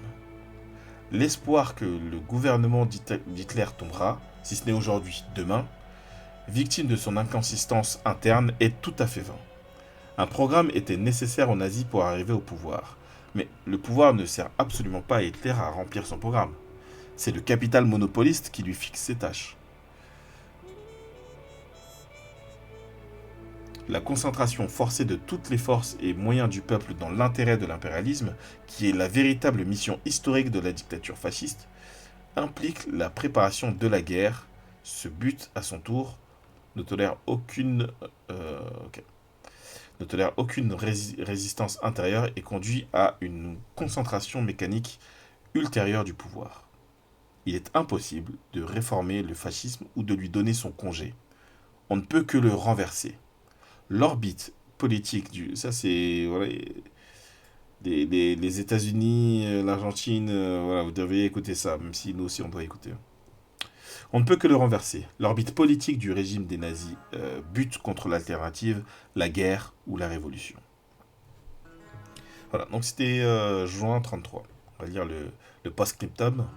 L'espoir que le gouvernement d'Hitler tombera, si ce n'est aujourd'hui, demain, victime de son inconsistance interne, est tout à fait vain. Un programme était nécessaire aux nazis pour arriver au pouvoir. Mais le pouvoir ne sert absolument pas à Hitler à remplir son programme. C'est le capital monopoliste qui lui fixe ses tâches. La concentration forcée de toutes les forces et moyens du peuple dans l'intérêt de l'impérialisme, qui est la véritable mission historique de la dictature fasciste, implique la préparation de la guerre. Ce but, à son tour, ne tolère aucune, ok, ne tolère aucune résistance intérieure et conduit à une concentration mécanique ultérieure du pouvoir. Il est impossible de réformer le fascisme ou de lui donner son congé. On ne peut que le renverser. L'orbite politique du... Ça, c'est... Voilà, les États-Unis, l'Argentine, voilà, vous devriez écouter ça, même si nous aussi on doit écouter. On ne peut que le renverser. L'orbite politique du régime des nazis bute contre l'alternative, la guerre ou la révolution. Voilà, donc c'était juin 33. On va lire le post-scriptum.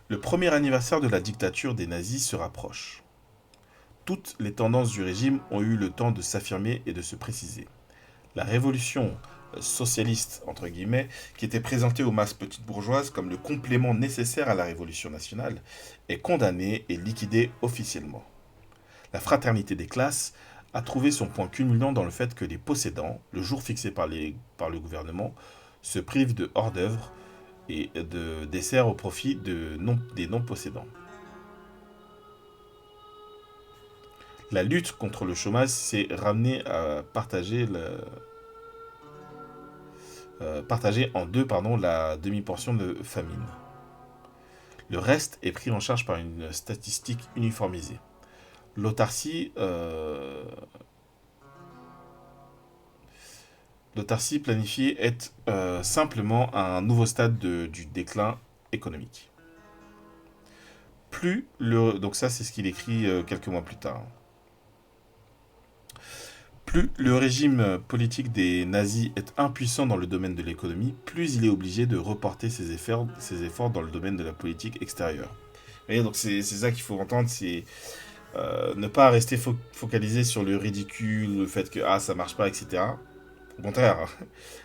Le premier anniversaire de la dictature des nazis se rapproche. Toutes les tendances du régime ont eu le temps de s'affirmer et de se préciser. La révolution socialiste, entre guillemets, qui était présentée aux masses petites bourgeoises comme le complément nécessaire à la révolution nationale, est condamnée et liquidée officiellement. La fraternité des classes a trouvé son point culminant dans le fait que les possédants, le jour fixé par le gouvernement, se privent de hors-d'œuvre et de desserts au profit des non-possédants. La lutte contre le chômage s'est ramenée à partager en deux la demi-portion de famine. Le reste est pris en charge par une statistique uniformisée. L'autarcie planifiée est simplement un nouveau stade du déclin économique. Donc ça, c'est ce qu'il écrit quelques mois plus tard. Plus le régime politique des nazis est impuissant dans le domaine de l'économie, plus il est obligé de reporter ses efforts dans le domaine de la politique extérieure. Vous voyez, donc c'est ça qu'il faut entendre, c'est ne pas rester focalisé sur le ridicule, le fait que ça marche pas, etc. Au contraire,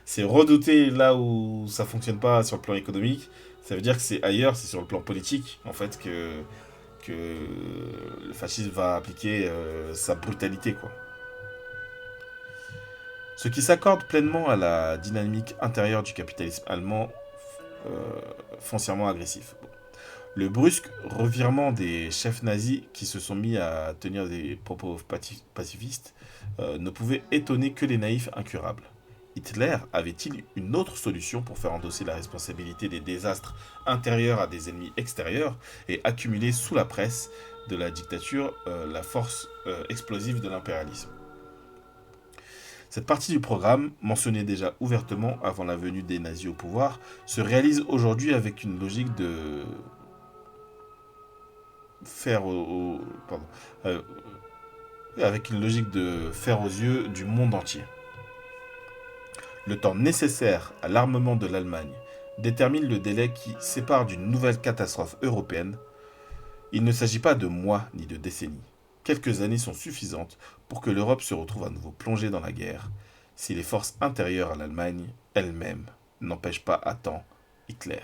c'est redouter là où ça fonctionne pas sur le plan économique. Ça veut dire que c'est ailleurs, c'est sur le plan politique, en fait, que le fascisme va appliquer sa brutalité, quoi. Ce qui s'accorde pleinement à la dynamique intérieure du capitalisme allemand foncièrement agressif. Bon. Le brusque revirement des chefs nazis qui se sont mis à tenir des propos pacifistes ne pouvait étonner que les naïfs incurables. Hitler avait-il une autre solution pour faire endosser la responsabilité des désastres intérieurs à des ennemis extérieurs et accumuler sous la presse de la dictature la force explosive de l'impérialisme? Cette partie du programme, mentionnée déjà ouvertement avant la venue des nazis au pouvoir, se réalise aujourd'hui avec une logique de avec une logique de faire aux yeux du monde entier. Le temps nécessaire à l'armement de l'Allemagne détermine le délai qui sépare d'une nouvelle catastrophe européenne. Il ne s'agit pas de mois ni de décennies. Quelques années sont suffisantes pour que l'Europe se retrouve à nouveau plongée dans la guerre, si les forces intérieures à l'Allemagne elles-mêmes n'empêchent pas à temps Hitler.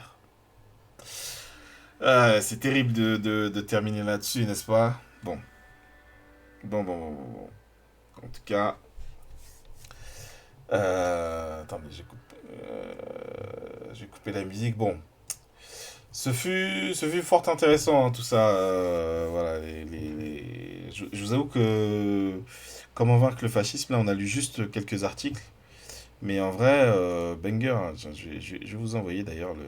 C'est terrible de terminer là-dessus, n'est-ce pas? Bon. En tout cas... attendez, j'ai coupé la musique. Bon. Ce fut fort intéressant, hein, tout ça. Voilà, je vous avoue que Comment vaincre le fascisme, là, on a lu juste quelques articles. Mais en vrai, banger, hein. Je vais vous envoyer d'ailleurs le...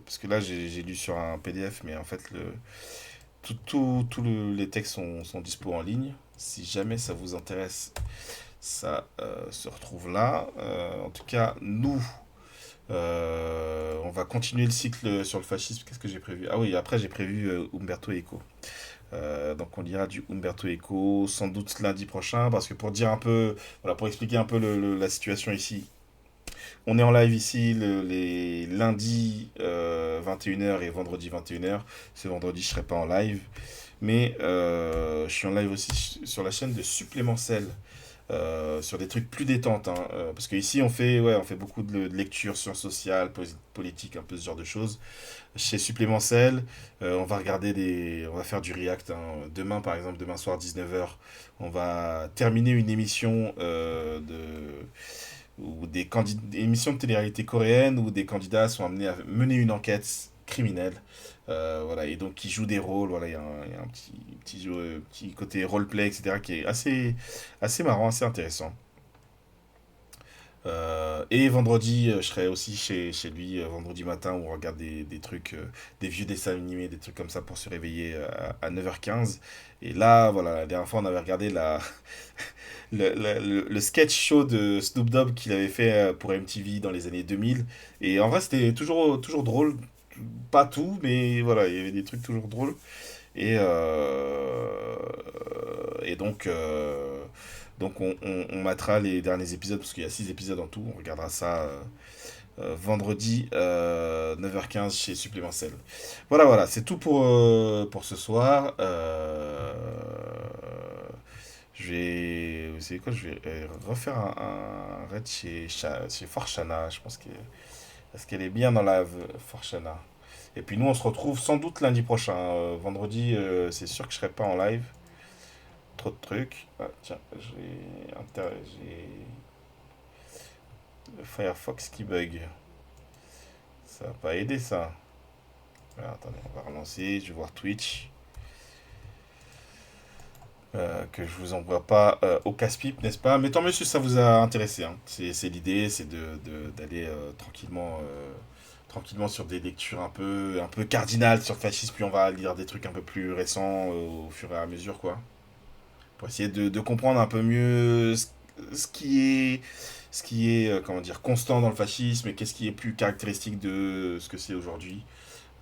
Parce que là, j'ai lu sur un PDF, mais en fait, les textes sont dispo en ligne. Si jamais ça vous intéresse, ça se retrouve là. En tout cas, nous, on va continuer le cycle sur le fascisme. Qu'est-ce que j'ai prévu? Ah oui, après j'ai prévu Umberto Eco. Donc on lira du Umberto Eco sans doute lundi prochain, parce que pour dire un peu, voilà, pour expliquer un peu la situation ici. On est en live ici les lundis 21 h et vendredi 21 h. Ce vendredi, je serai pas en live. Mais je suis en live aussi sur la chaîne de Supplément Sel. Sur des trucs plus détentes, hein, parce qu'ici on fait beaucoup de lectures sciences sociales, politique, un peu ce genre de choses. Chez Supplément Sel, on va faire du react, hein. Demain par exemple, demain soir 19 h, on va terminer une émission des émissions de télé-réalité coréenne où des candidats sont amenés à mener une enquête criminelle. Voilà, et donc qui jouent des rôles. Voilà, il y a un petit côté roleplay, etc., qui est assez marrant, assez intéressant. Et vendredi, je serai aussi chez lui, vendredi matin, où on regarde des trucs, des vieux dessins animés, des trucs comme ça pour se réveiller à 9 h 15. Et là, voilà, la dernière fois, on avait regardé le sketch show de Snoop Dogg qu'il avait fait pour MTV dans les années 2000. Et en vrai, c'était toujours drôle. Pas tout, mais voilà, il y avait des trucs toujours drôles. Et donc on matera les derniers épisodes, parce qu'il y a 6 épisodes en tout. On regardera ça vendredi 9 h 15 chez Supplément Cell. Voilà, c'est tout pour ce soir. Vous savez quoi, je vais refaire un raid chez Forchana. Je pense parce qu'elle est bien dans la Forchana. Et puis nous, on se retrouve sans doute lundi prochain. Vendredi, c'est sûr que je serai pas en live. Trop de trucs. Ah, tiens, j'ai le Firefox qui bug. Ça va pas aider ça. Alors, attendez, on va relancer. Je vais voir Twitch. Que je vous envoie pas au casse-pipe, n'est-ce pas? Mais tant mieux si ça vous a intéressé, hein. C'est l'idée, c'est d'aller tranquillement sur des lectures un peu cardinales sur le fascisme, puis on va lire des trucs un peu plus récents au fur et à mesure, quoi. Pour essayer de comprendre un peu mieux ce qui est comment dire, constant dans le fascisme et qu'est-ce qui est plus caractéristique de ce que c'est aujourd'hui.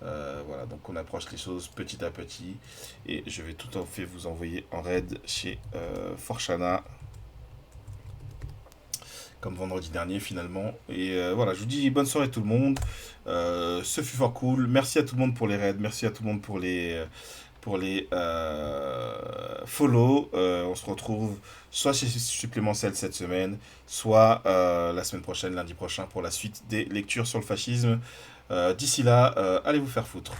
Voilà, donc on approche les choses petit à petit. Et je vais tout en fait vous envoyer en raid chez Forchana, comme vendredi dernier finalement. Et voilà, je vous dis bonne soirée tout le monde. Ce fut fort cool. Merci à tout le monde pour les raids. Merci à tout le monde pour les follow. On se retrouve soit chez Supplément Cell cette semaine, soit la semaine prochaine, lundi prochain, pour la suite des lectures sur le fascisme. D'ici là, allez vous faire foutre.